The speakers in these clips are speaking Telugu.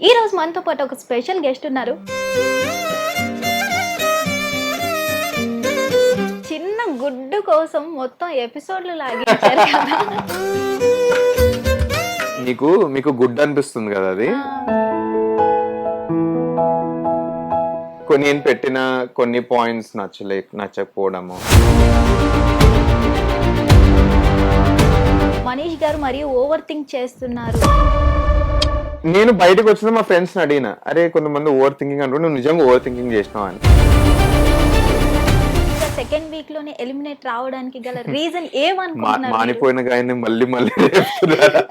ఈ రోజు మనతో పాటు ఒక స్పెషల్ గెస్ట్ ఉన్నారు. చిన్న గుడ్డు కోసం మొత్తం ఎపిసోడ్లు లాగించారు కదా. మీకు గుడ్ అనిపిస్తుంది కదా అది. కొన్ని నేను పెట్టిన కొన్ని పాయింట్స్ నచ్చకపోవడము. మనీష్ గారు మరియు ఓవర్ థింక్ చేస్తున్నారు. నేను బయటకు వచ్చిన మా ఫ్రెండ్స్ అడిగిన, అరే కొంతమంది ఓవర్ థింకింగ్ అంటారు, నువ్వు నిజంగా ఓవర్ థింకింగ్ చేసినావు అని. సెకండ్ వీక్ లోనే ఎలిమినేట్ రావడానికి గల రీజన్ ఏమనుకుంటున్నారు? మానిపోయిన గాయని మళ్ళీ మళ్ళీ చెప్తున్నారు.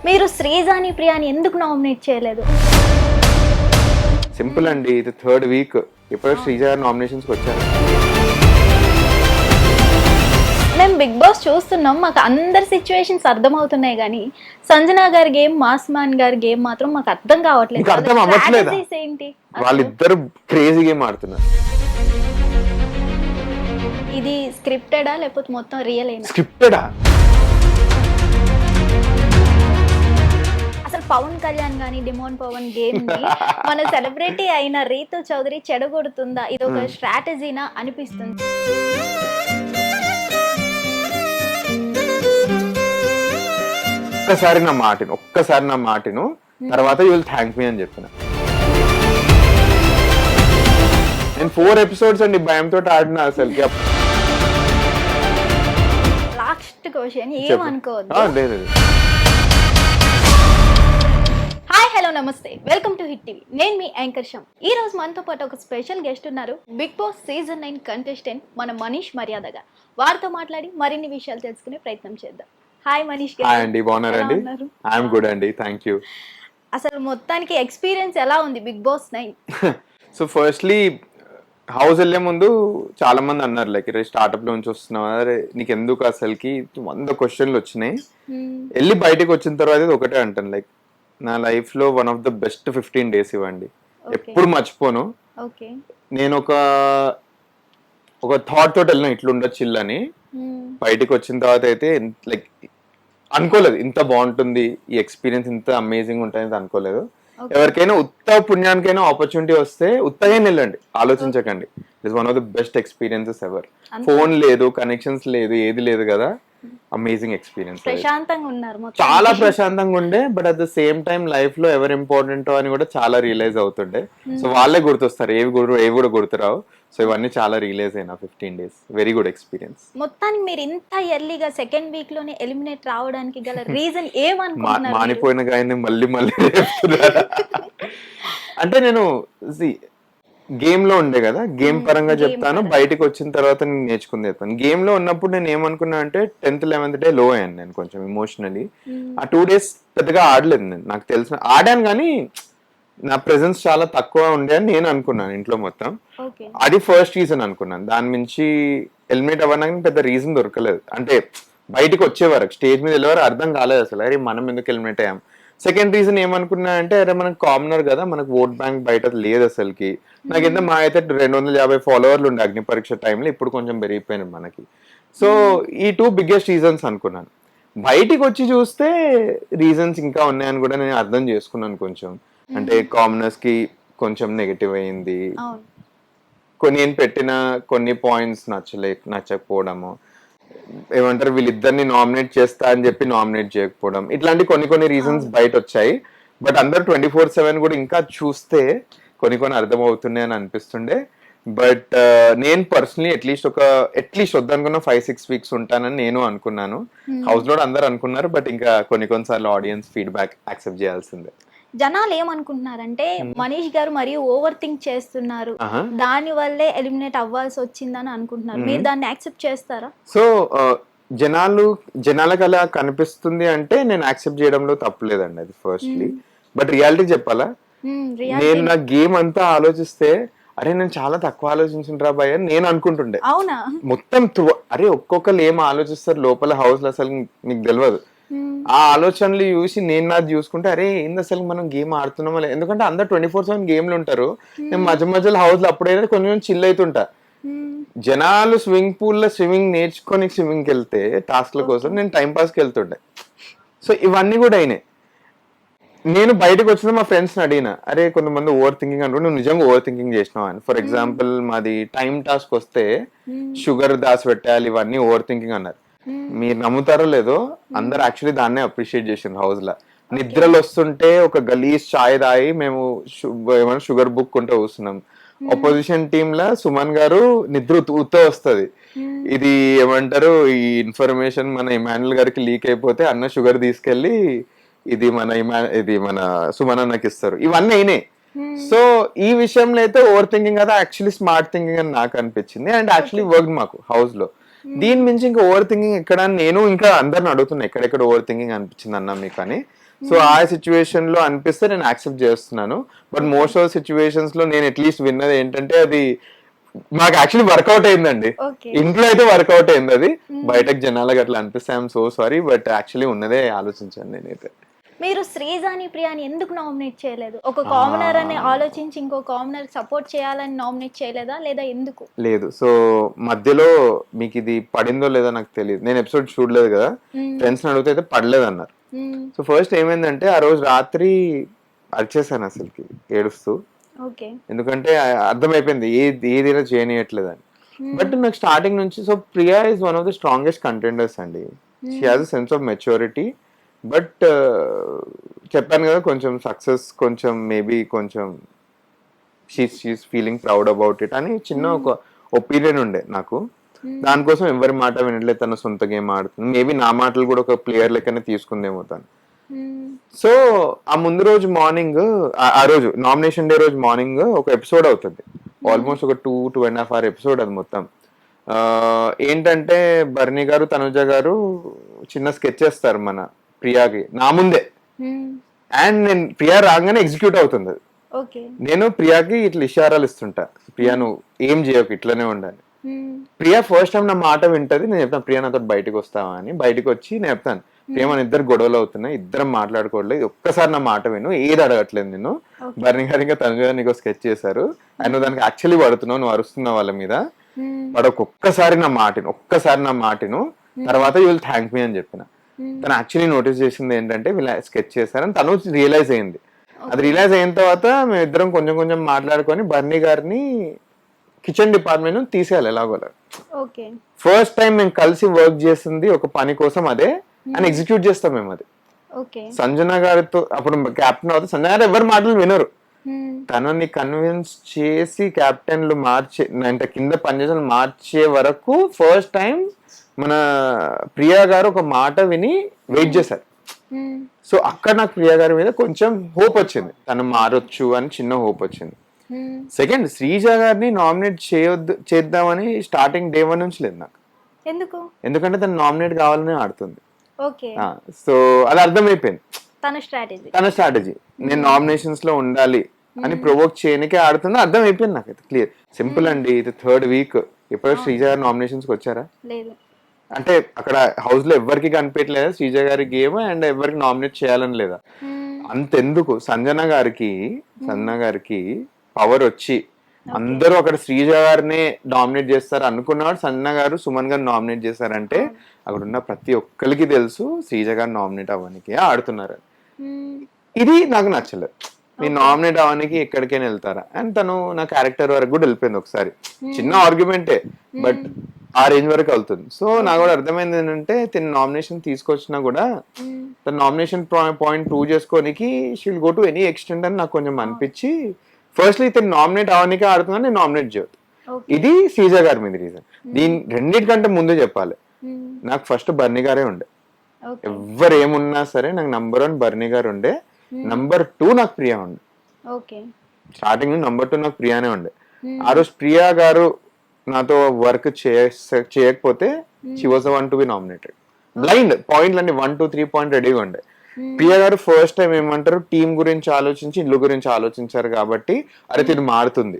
మీరు శ్రీజాని ప్రియాని ఎందుకు నామినేట్ చేయలేదు? సింపుల్ అండి, ఇది థర్డ్ వీక్. ఇప్పుడు శ్రీజా నామినేషన్స్ వచ్చారు. మేము బిగ్ బాస్ చూస్తున్నాం, మాకు అందరి సిచ్యువేషన్స్ అర్థమవుతున్నాయి కానీ సంజన గారి గేమ్, మాస్మాన్ గారి గేమ్ మాత్రం మాకు అర్థం కావట్లేదు. అర్థం అవ్వట్లేదు. ఏంటి వాళ్ళిద్దరు క్రేజీ గేమ్ ఆడుతున్నారు. ఇది స్క్రిప్టెడా లేకపోతే మొత్తం రియల్ అయినా? స్క్రిప్టెడా? అసలు పవన్ కళ్యాణ్ గానీ డిమోన్ పవన్ గేమ్ ని మన సెలబ్రిటీ అయిన రీతు చౌదరి చెడగొడుతుందా? ఇది ఒక స్ట్రాటజీనా అనిపిస్తుంది. ఒక్కసారి నా మాటను తర్వాత యూ విల్ థ్యాంక్ మీ అని చెప్పిన. నేను 4 episodes అండి భయంతో ఆడిన. అసలు లాస్ట్ క్వశ్చన్ ఏమనుకోవద్దు. హాయ్ హలో నమస్తే, వెల్కమ్ టు హిట్ టీవీ. నేను మీ యాంకర్ షమ్. ఈ రోజు మనతో పాటు ఒక స్పెషల్ గెస్ట్ ఉన్నారు. బిగ్ బాస్ సీజన్ 9 కంటెస్టెంట్ మన మనీష్ మర్యాద గారు. వారితో మాట్లాడి మరిన్ని విషయాలు తెలుసుకునే ప్రయత్నం చేద్దాం. హాయ్ మనీష్ గారు. హాయ్ అండి, బాగున్నారండి? ఐఎమ్ గుడ్ అండి, థ్యాంక్ యూ. అసలు మొత్తానికి ఎక్స్పీరియన్స్ ఎలా ఉంది Bigg Boss 9? So firstly house వెళ్లే ముందు చాలా మంది అన్నారు, లైక్ స్టార్ట్అప్ లో నుంచి వస్తున్నావు, అరే నీకు ఎందుకు అసలుకి 100 క్వశ్చన్లు వచ్చినాయి. వెళ్ళి బయటకు వచ్చిన తర్వాత ఇది ఒకటే అంటాను, లైక్ నా లైఫ్ లో one of the best 15 days ఇవ్వండి, ఎప్పుడు మర్చిపోను. నేను ఒక థాట్ తోటి వెళ్ళిన ఇట్లా ఉండొచ్చు అని. బయటకు వచ్చిన తర్వాత అయితే లైక్ అనుకోలేదు ఇంత బాగుంటుంది, ఈ ఎక్స్పీరియన్స్ ఇంత అమేజింగ్ ఉంటుంది అనుకోలేదు. ఎవరికైనా ఉత్త పుణ్యానికైనా ఆపర్చునిటీ వస్తే ఉత్తగా వెళ్ళండి, ఆలోచించకండి. It's one of the best experiences ever. Phone లేదు, కనెక్షన్స్ లేదు, ఏది లేదు కదా. Amazing experience. ప్రశాంతంగా ఉన్నారు, చాలా ప్రశాంతంగా ఉండే. But at the same time life లో ఎవరు ఇంపార్టెంట్ అని కూడా చాలా రియలైజ్ అవుతుండే. సో వాళ్ళే గుర్తొస్తారు, ఏవి కూడా గుర్తురావు. సో ఇవన్నీ చాలా రియలైజ్ అయినా 15 days. Very good experience. మొత్తానికి మీరు ఇంత ఎర్లీగా సెకండ్ వీక్ లోనే ఎలిమినేట్ రావడానికి గల రీజన్ ఏమనుకుంటున్నారు? మానిపోయిన గాయని మళ్ళీ మళ్ళీ చెప్తున్నారు. అంటే నేను గేమ్ లో ఉండే కదా, గేమ్ పరంగా చెప్తాను. బయటకు వచ్చిన తర్వాత నేను నేర్చుకుని చెప్తాను. గేమ్ లో ఉన్నప్పుడు నేను ఏమనుకున్నా అంటే 10th 11th డే లో అయ్యాను నేను కొంచెం ఇమోషనలీ. ఆ 2 days పెద్దగా ఆడలేదు నేను. నాకు తెలిసిన ఆడాను కానీ నా ప్రెజెన్స్ చాలా తక్కువ ఉండే అని నేను అనుకున్నాను ఇంట్లో మొత్తం. అది ఫస్ట్ రీజన్ అనుకున్నాను. దాని నుంచి ఎలిమినేట్ అవ్వడానికి పెద్ద రీజన్ దొరకలేదు. అంటే బయటకు వచ్చే వరకు, స్టేజ్ మీద వెళ్ళే వరకు అర్థం కాలేదు అసలు, అరే మనం ఎందుకు ఎలిమినేట్ అయ్యాం. సెకండ్ రీజన్ ఏమనుకున్నా అంటే, అరే మనకు కామనర్ కదా, మనకు ఓట్ బ్యాంక్ బయట లేదు అసలుకి. నాకెంత మా అయితే 250 ఫాలోవర్లు ఉండే అగ్ని పరీక్ష టైంలో, ఇప్పుడు కొంచెం పెరిగిపోయినాయి మనకి. సో ఈ 2 బిగ్గెస్ట్ రీజన్స్ అనుకున్నాను. బయటికి వచ్చి చూస్తే రీజన్స్ ఇంకా ఉన్నాయని కూడా నేను అర్థం చేసుకున్నాను కొంచెం. అంటే కామనర్స్ కి కొంచెం నెగటివ్ అయింది, నేను పెట్టిన కొన్ని పాయింట్స్ నచ్చకపోవడము, ఏమంటారు వీళ్ళిద్దరిని నామినేట్ చేస్తా అని చెప్పి నామినేట్ చేయకపోవడం, ఇట్లాంటి కొన్ని రీజన్స్ బయట వచ్చాయి. బట్ అందరు 24/7 కూడా ఇంకా చూస్తే కొన్ని అర్థమవుతున్నాయి అని అనిపిస్తుండే. బట్ నేను పర్సనలీ అట్లీస్ట్ వద్దనుకున్న 5-6 weeks ఉంటానని నేను అనుకున్నాను. హౌస్ లో అందరు అనుకున్నారు. బట్ ఇంకా కొన్నిసార్లు ఆడియన్స్ ఫీడ్బ్యాక్ యాక్సెప్ట్ చేయాల్సిందే. జనాలు ఏమనుకుంటున్నారంటే మనీష్ గారు మరియు ఓవర్ థింక్ చేస్తున్నారు, దాని వల్లే ఎలిమినేట్ అవ్వాల్సి వచ్చిందని అనుకుంటున్నారు. మీరు దాన్ని యాక్సెప్ట్ చేస్తారా? సో జనాలకు అలా కనిపిస్తుంది అంటే నేను యాక్సెప్ట్ చేయడంలో తప్పులేదండి, అది ఫస్ట్లీ. బట్ రియాలిటీ చెప్పాలా, నేను నా గేమ్ అంతా ఆలోచిస్తే అరే నేను చాలా తక్కువ ఆలోచించుంటా భయ్ అని నేను అనుకుంటుండే. అవునా? మొత్తం అరే ఒక్కొక్కరు ఏం ఆలోచిస్తారు లోపల హౌస్ లో అసలు మీకు తెలియదు. ఆ ఆలోచనలు చూసి నేను నాది చూసుకుంటే అరే ఏంది అసలు మనం గేమ్ ఆడుతున్నామో. ఎందుకంటే అందరు 24/7 గేమ్లు ఉంటారు. నేను మధ్యలో హౌస్ లో అప్పుడైనా కొంచెం చిల్ అవుతుంటా. జనాలు స్విమ్మింగ్ పూల్ లో స్విమ్మింగ్ నేర్చుకొని స్విమ్మింగ్కి వెళ్తే టాస్క్ల కోసం నేను టైం పాస్కి వెళ్తుండే. సో ఇవన్నీ కూడా అయినాయి. నేను బయటకు వచ్చిన మా ఫ్రెండ్స్ని అడిగిన, అరే కొంతమంది ఓవర్ థింకింగ్ అంటారు, నువ్వు నిజంగా ఓవర్ థింకింగ్ చేసినావు అని. ఫర్ ఎగ్జాంపుల్ మాది టైం టాస్క్ వస్తే షుగర్ దాచి పెట్టాలి, ఇవన్నీ ఓవర్ థింకింగ్ అన్నారు. మీరు నమ్ముతారో లేదో, అందరు యాక్చువల్లీ దాన్నే అప్రిషియేట్ చేసిండ్రు హౌస్ లో. నిద్రలు వస్తుంటే ఒక గలీజ్ చాయ్ తాగి మేము ఏమైనా షుగర్ బుక్ కొంటే కూర్చున్నాం. అపోజిషన్ టీమ్ లా సుమన్ గారు నిద్ర ఉత్త వస్తుంది, ఇది ఏమంటారు, ఈ ఇన్ఫర్మేషన్ మన ఇమాన్యుల్ గారికి లీక్ అయిపోతే అన్న షుగర్ తీసుకెళ్లి ఇది మన సుమన్ అన్నకి ఇస్తారు. ఇవన్నీ అయినాయి. సో ఈ విషయంలో అయితే ఓవర్ థింకింగ్ కదా, యాక్చువల్లీ స్మార్ట్ థింకింగ్ అని నాకు అనిపించింది. అండ్ యాక్చువల్లీ వర్క్ మాకు హౌస్ లో. దీని మించి ఇంకా ఓవర్ థింకింగ్ ఎక్కడ, నేను ఇంకా అందరిని అడుగుతున్నా ఎక్కడెక్కడ ఓవర్ థింకింగ్ అనిపించింది అన్నా మీకు అని. సో ఆ సిచ్యువేషన్ లో అనిపిస్తే నేను యాక్సెప్ట్ చేస్తున్నాను. బట్ మోస్ట్ ఆఫ్ సిచ్యువేషన్స్ లో నేను అట్లీస్ట్ విన్నది ఏంటంటే, అది మాకు యాక్చువల్లీ వర్కౌట్ అయిందండి. ఇంట్లో అయితే వర్కౌట్ అయింది, అది బయటకు జనాలకు అట్లా అనిపిస్తే I'm so sorry. But actually ఉన్నదే ఆలోచించాను నేనైతే. మీరు శ్రీజాని ప్రియాని ఎందుకు నామినేట్ చేయలేదు? ఒక కామనర్ అని ఆలోచించి ఇంకో కామనర్ సపోర్ట్ చేయాలని నామినేట్ చేయలేదా, లేదా ఎందుకు? లేదు. సో మధ్యలో మీకు ఇది పడిందో లేదో నాకు తెలియదు, నేను ఎపిసోడ్ చూడలేదు కదా. ఫ్రెండ్స్ అడిగితే అయితే పడలేదు అన్నారు. సో ఫస్ట్ ఏమైందంటే, ఆ రోజు రాత్రి అరిచేసాను అసలుకి ఏడుస్తూ. ఎందుకంటే అర్థమైపోయింది ఏదైనా చేయనియట్లేదని. బట్ నాకు స్టార్టింగ్ నుంచి, so Priya is one of the strongest contenders అండి. She has a sense of maturity. But చెప్పాను కదా, కొంచెం సక్సెస్ కొంచెం మేబీ కొంచెం she's feeling proud about it అని చిన్న ఒక ఒపీనియన్ ఉండే నాకు. దానికోసం ఎవరి మాట వినట్లేదు, తన సొంత గేమ్ ఆడుతుంది. మేబీ నా మాటలు కూడా ఒక ప్లేయర్ లెక్కనే తీసుకుందేమో తను. సో ఆ ముందు రోజు మార్నింగ్, ఆ రోజు నామినేషన్ డే రోజు మార్నింగ్ ఒక ఎపిసోడ్ అవుతుంది. ఆల్మోస్ట్ ఒక 2.5 hour ఎపిసోడ్ అది మొత్తం. ఏంటంటే బర్నీ గారు, తనుజ గారు చిన్న స్కెచ్ చేస్తారు మన ప్రియాకి నా ముందే. అండ్ నేను ప్రియా రాగానే ఎగ్జిక్యూట్ అవుతుంది అది. నేను ప్రియాకి ఇట్లా ఇషారాలు ఇస్తుంటా, ప్రియా నువ్వు ఏం చేయకు, ఇట్లనే ఉండాలి. ప్రియా ఫస్ట్ టైం నా మాట వింటది. నేను చెప్తాను, ప్రియా నాతో బయటకు వస్తావా అని. బయటకు వచ్చి నేను చెప్తాను, ప్రియా మన ఇద్దరు గొడవలు అవుతున్నాయి, ఇద్దరం మాట్లాడుకోవట్లేదు, ఒక్కసారి నా మాట విను, ఏది అడగట్లేదు నేను. బర్నీ గారు ఇంకా తనుజ నీకు స్కెచ్ చేశారు, అండ్ నువ్వు దానికి యాక్చువల్లీ పడుతున్నావు, నువ్వు అరుస్తున్నావు వాళ్ళ మీద, వాడు ఒక్కసారి నా మాటను తర్వాత యూ విల్ థ్యాంక్ మీ అని చెప్పిన. తను యాక్చువల్లీ నోటీస్ చేసింది ఏంటంటే వీళ్ళు స్కెచ్ చేశారని తను రియలైజ్ అయింది. అది రియలైజ్ అయిన తర్వాత మేము ఇద్దరం కొంచెం కొంచెం మాట్లాడుకొని బర్నీ గారిని కిచెన్ డిపార్ట్మెంట్ తీసేయాలి ఎలాగోలా. ఫస్ట్ టైం మేము కలిసి వర్క్ చేసింది ఒక పని కోసం, అదే అని ఎగ్జిక్యూట్ చేస్తాం మేము అది. సంజన గారితో అప్పుడు కెప్టెన్ అవుతుంది. సంజన గారు ఎవరి మాటలు వినరు, తనని కన్విన్స్ చేసి కెప్టెన్లు అంటే కింద పనిచేసిన మార్చే వరకు ఫస్ట్ టైం మన ప్రియా గారు ఒక మాట విని వెయిట్ చేశారు. సో అక్కడ నాకు ప్రియా గారి మీద కొంచెం హోప్ వచ్చింది, తను మారొచ్చు అని చిన్న హోప్ వచ్చింది. సెకండ్, శ్రీజ గారిని నామినేట్ చేద్దామని స్టార్టింగ్ డే 1 నుంచి లేదు నాకు. ఎందుకంటే తను నామినేట్ కావాలని ఆడుతుంది. సో అది అర్థమైపోయింది తన స్ట్రాటజీ. నేను నామినేషన్స్ లో ఉండాలి అని ప్రొవోక్ చేయనికే ఆడుతుందో అర్థం అయిపోయింది నాకైతే క్లియర్. సింపుల్ అండి, ఇది 3rd week. ఎప్పుడు శ్రీజ గారు నామినేషన్స్ కి వచ్చారా? అంటే అక్కడ హౌస్ లో ఎవరికి కనిపించలేదా శ్రీజ గారి గేమ్, అండ్ ఎవరికి నామినేట్ చేయాలని లేదా? అంతెందుకు, సంజన గారికి పవర్ వచ్చి అందరూ అక్కడ శ్రీజ గారిని నామినేట్ చేస్తారు అనుకున్నవాడు సంజన గారు సుమన్ గారు నామినేట్ చేశారంటే అక్కడ ఉన్న ప్రతి ఒక్కరికి తెలుసు శ్రీజ గారు నామినేట్ అవ్వడానికి ఆడుతున్నారు. ఇది నాకు నచ్చలేదు. మీరు నామినేట్ అవ్వడానికి ఎక్కడికైనా వెళ్తారా? అండ్ తను నా క్యారెక్టర్ వరకు కూడా వెళ్ళిపోయింది ఒకసారి, చిన్న ఆర్గ్యుమెంటే బట్ ఆ రేంజ్ వరకు వెళ్తుంది. సో నాకు కూడా అర్థమైంది ఏంటంటే తన నామినేషన్ తీసుకొచ్చినా కూడా తన నామినేషన్ పాయింట్ ప్రూవ్ చేసుకోనికి she will go to any extent అని నాకు కొంచెం అనిపించి, ఫస్ట్లీ తను నామినేట్ అవ్వడానికి ఆడుతున్నా నేను నామినేట్ చేయదు. ఇది శ్రీజ గారి మీద రీజన్. దీని రెండింటికంటే ముందు చెప్పాలి, నాకు ఫస్ట్ బర్నీ గారే ఉండే. ఎవరు ఏమున్నా సరే నాకు నంబర్ 1 బర్నీ గారు ఉండే, నంబర్ 2 నాకు ప్రియా ఉండే. స్టార్టింగ్ నంబర్ 2 నాకు ప్రియానే ఉండే. ఆ రోజు ప్రియా గారు నాతో వర్క్ చేయకపోతే she was the one to be nominated. Blind పాయింట్లన్నీ 1, 2, 3 పాయింట్ రెడీగా ఉండే. ప్రియా గారు ఫస్ట్ టైం ఏమంటారు, టీం గురించి ఆలోచించి ఇల్లు గురించి ఆలోచించారు కాబట్టి అరే తిని మారుతుంది.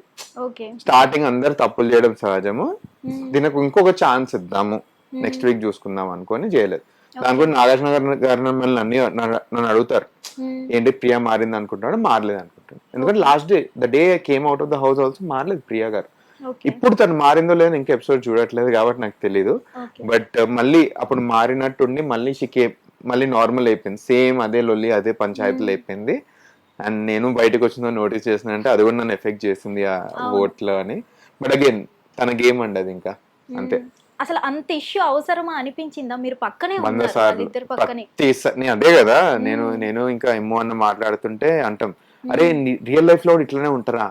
స్టార్టింగ్ అందరు తప్పులు చేయడం సహజము, దీనికి ఇంకొక ఛాన్స్ ఇద్దాము, నెక్స్ట్ వీక్ చూసుకుందాం అనుకొని చేయలేదు. దాని గురించి నాగార్జున గారు నన్ను అడుగుతారు, ఏంటి ప్రియా మారింది అనుకుంటున్నాడు, మారలేదు అనుకుంటాను. ఎందుకంటే last day the day came out of the house also మారలేదు ప్రియా గారు. ఇప్పుడు తను మారిందో లేదో ఇంకా ఎపిసోడ్ చూడట్లేదు కాబట్టి నాకు తెలీదు. బట్ మళ్ళీ అప్పుడు మారినట్టుండి మళ్ళీ మళ్ళీ నార్మల్ అయిపోయింది, సేమ్ అదే లొల్లి అదే పంచాయతీలు అయిపోయింది. అండ్ నేను బయటకు వచ్చిందో నోటీస్ చేసిన అంటే అది కూడా నన్ను ఎఫెక్ట్ చేసింది ఆ ఓట్లో అని. బట్ అగైన్ తన గేమ్ అండి అది, ఇంకా అంతే. అసలు అంత ఇష్యూ అవసరమా అనిపించిందా? మీరు పక్కనే 100 ఉన్నారు సార్లు వాళ్ళిద్దరు పక్కనే. నేను అదే కదా, నేను ఇంకా ఎమ్మో అన్న మాట్లాడుతుంటే అంటాం, అరే రియల్ లైఫ్ లో కూడా ఇట్లానే ఉంటారా,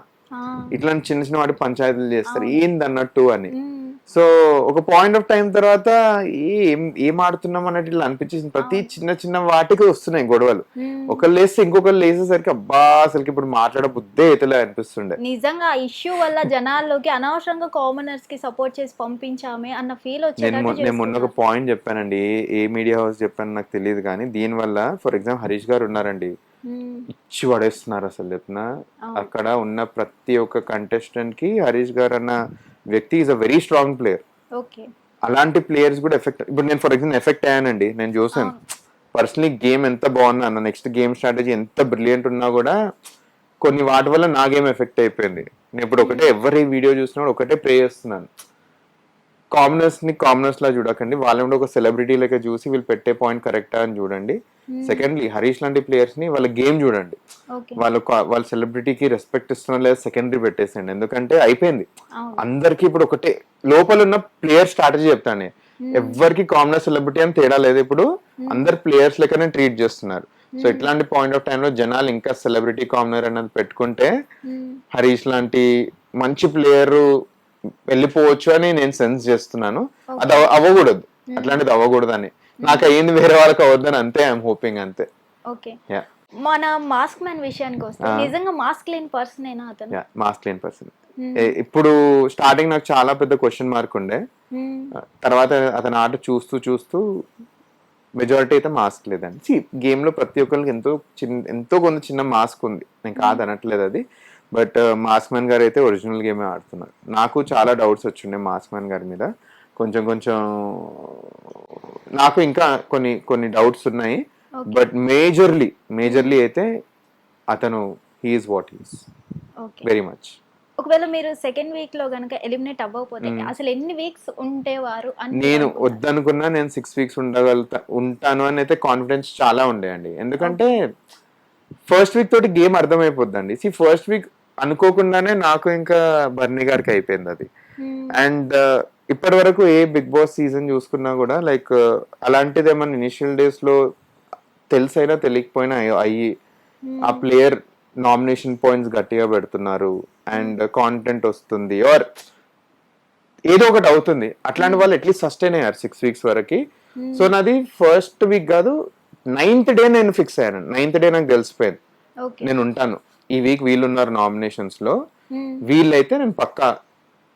ఇట్లాంటి చిన్న చిన్న వాటి పంచాయతీలు చేస్తారు ఏంది అన్నట్టు అని. సో ఒక పాయింట్ ఆఫ్ టైం తర్వాత ఏం ఆడుతున్నాం అన్నట్టు ఇట్లా అనిపించేసింది. ప్రతి చిన్న చిన్న వాటికి వస్తున్నాయి గొడవలు, ఒకళ్ళు లేస్తే ఇంకొకళ్ళు లేసేసరికి అబ్బా అసలు ఇప్పుడు మాట్లాడ బుద్ధే అయితలే అనిపిస్తుండే. నిజంగా ఇష్యూ వల్ల జనాల్లోకి అనవసరంగా కామనర్స్ కి సపోర్ట్ చేసి పంపించామే అన్న ఫీల్ నేను మొన్న ఒక పాయింట్ చెప్పానండి, ఏ మీడియా హౌస్ చెప్పాను నాకు తెలియదు కానీ, దీని వల్ల ఫర్ ఎగ్జాంపుల్ హరీష్ గారు ఉన్నారండి, ఇచ్చి పడేస్తున్నారు అసలు చెప్తున్నా. అక్కడ ఉన్న ప్రతి ఒక్క కంటెస్టెంట్ కి హరీష్ గారు అన్న వ్యక్తి is a very strong player. అలాంటి ప్లేయర్స్ కూడా ఎఫెక్ట్, ఇప్పుడు నేను ఫర్ ఎగ్జాంపుల్ ఎఫెక్ట్ అయ్యానండి, నేను చూసాను పర్సనలీ గేమ్ ఎంత బాగున్నా అన్న, నెక్స్ట్ గేమ్ స్ట్రాటజీ ఎంత బ్రిలియంట్ ఉన్నా కూడా కొన్ని వాటి వల్ల నా గేమ్ ఎఫెక్ట్ అయిపోయింది. నేను ఇప్పుడు ఒకటే ఎవరి వీడియో చూసినా ఒకటే ప్రే చేస్తున్నాను, కామనర్స్ ని కామనర్స్ లా చూడకండి, వాళ్ళని కూడా ఒక సెలబ్రిటీ లెక్క చూసి వీళ్ళు పెట్టే పాయింట్ కరెక్టా అని చూడండి. సెకండ్లీ హరీష్ లాంటి ప్లేయర్స్ ని వాళ్ళ గేమ్ చూడండి, వాళ్ళ సెలబ్రిటీకి రెస్పెక్ట్ ఇస్తున్నా లేదా సెకండరీ పెట్టేసండి. ఎందుకంటే అయిపోయింది అందరికి ఇప్పుడు ఒకటే, లోపల ఉన్న ప్లేయర్ స్ట్రాటజీ చెప్తాను, ఎవరికి కామనర్ సెలబ్రిటీ అని తేడా లేదు, ఇప్పుడు అందరు ప్లేయర్స్ లెక్కనే ట్రీట్ చేస్తున్నారు. సో ఇట్లాంటి పాయింట్ ఆఫ్ టైమ్ లో జనాలు ఇంకా సెలబ్రిటీ కామనర్ అన్నది పెట్టుకుంటే హరీష్ లాంటి మంచి ప్లేయర్ వెళ్ళిపోవచ్చు అని నేను సెన్స్ చేస్తున్నాను. అది అవ్వకూడదు, అట్లాంటిది అవ్వకూడదు అని నాకు అయ్యింది, వేరే వాళ్ళకి అవ్వద్దని అంతే ఐఎమ్ హోపింగ్ అంతే. మన మాస్క్ మ్యాన్ విషయానికి వస్తే నిజంగా మాస్క్ లేని పర్సన్ ఏనా అతను? మాస్క్ లేని పర్సన్. ఇప్పుడు స్టార్టింగ్ నాకు చాలా పెద్ద క్వశ్చన్ మార్క్ ఉండే, తర్వాత అతని ఆట చూస్తూ చూస్తూ మెజారిటీ అయితే మాస్క్ లేదండి. గేమ్ లో ప్రతి ఒక్కరికి ఎంతో కొంత చిన్న మాస్క్ ఉంది, నేను కాదు అనట్లేదు అది. బట్ మాస్క్ మ్యాన్ గారు అయితే ఒరిజినల్ గేమే ఆడుతున్నారు. నాకు చాలా డౌట్స్ వచ్చిండే మాస్క్ మ్యాన్ గారి మీద, కొంచెం నాకు ఇంకా కొన్ని డౌట్స్ ఉన్నాయి. బట్ మేజర్లీ అయితే అతను he's what he's very much. ఒకవేళ మీరు సెకండ్ వీక్ లో గనుక ఎలిమినేట్ అవ్వకపోతే అసలు ఎన్ని వీక్స్ ఉండేవారు? నేను వద్దనుకున్నా నేను 6 వీక్స్ ఉంటాను అని అయితే కాన్ఫిడెన్స్ చాలా ఉండే అండి. ఎందుకంటే ఫస్ట్ వీక్ తోటి గేమ్ అర్థమైపోద్దండి. ఫస్ట్ వీక్ అనుకోకుండానే నాకు ఇంకా బర్నీ గారికి అయిపోయింది అది. అండ్ ఇప్పటి వరకు ఏ బిగ్ బాస్ సీజన్ చూసుకున్నా కూడా లైక్ అలాంటిది ఏమన్నా ఇనిషియల్ డేస్ లో తెలిసైనా తెలియకపోయినా అయ్యి ఆ ప్లేయర్ నామినేషన్ పాయింట్స్ గట్టిగా పెడుతున్నారు అండ్ కాంటెంట్ వస్తుంది ఆర్ ఏదో ఒకటి అవుతుంది, అట్లాంటి వాళ్ళు అట్లీస్ట్ సస్టైన్ అయ్యారు 6 వీక్స్ వరకు. సో నాది ఫస్ట్ వీక్ కాదు 9th డే నేను ఫిక్స్ అయ్యాను. 9th డే నాకు తెలిసిపోయింది నేను ఉంటాను, ఈ వీక్ వీళ్ళు ఉన్నారు నామినేషన్స్ లో, వీళ్ళైతే నేను పక్కా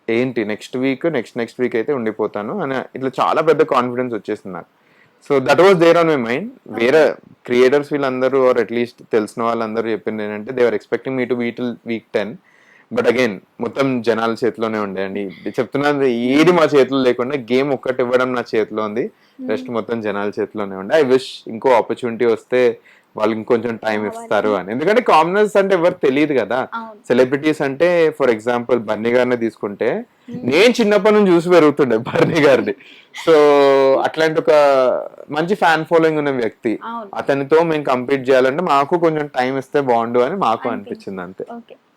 ఏంటి నెక్స్ట్ వీక్ అయితే ఉండిపోతాను అని ఇట్లా చాలా పెద్ద కాన్ఫిడెన్స్ వచ్చేసింది నాకు. So that was there on my mind. వేరే క్రియేటర్స్ వీళ్ళందరూ ఆర్ అట్లీస్ట్ తెలిసిన వాళ్ళందరూ చెప్పింది ఏంటంటే they are expecting me to be till week 10. But again మొత్తం జనాల చేతిలోనే ఉండే చెప్తున్నాను, ఏది మా చేతిలో లేకుండా గేమ్ ఒక్కటి ఇవ్వడం నా చేతిలో ఉంది, రెస్ట్ మొత్తం జనాల చేతిలోనే ఉండే. ఐ విష్ ఇంకో ఆపర్చునిటీ వస్తే వాళ్ళు ఇంకొంచెం టైం ఇస్తారు అని. ఎందుకంటే కామనర్స్ అంటే ఎవరు తెలియదు కదా, సెలబ్రిటీస్ అంటే ఫర్ ఎగ్జాంపుల్ బర్నీ గారిని తీసుకుంటే నేను చిన్నప్పటి నుంచి చూసి పెరుగుతుండే బర్నీ గారిని. సో అట్లాంటి ఒక మంచి ఫ్యాన్ ఫాలోయింగ్ ఉన్న వ్యక్తి, అతనితో మేము కంపీట్ చేయాలంటే మాకు కొంచెం టైం ఇస్తే బాగుండు అని మాకు అనిపించింది అంతే.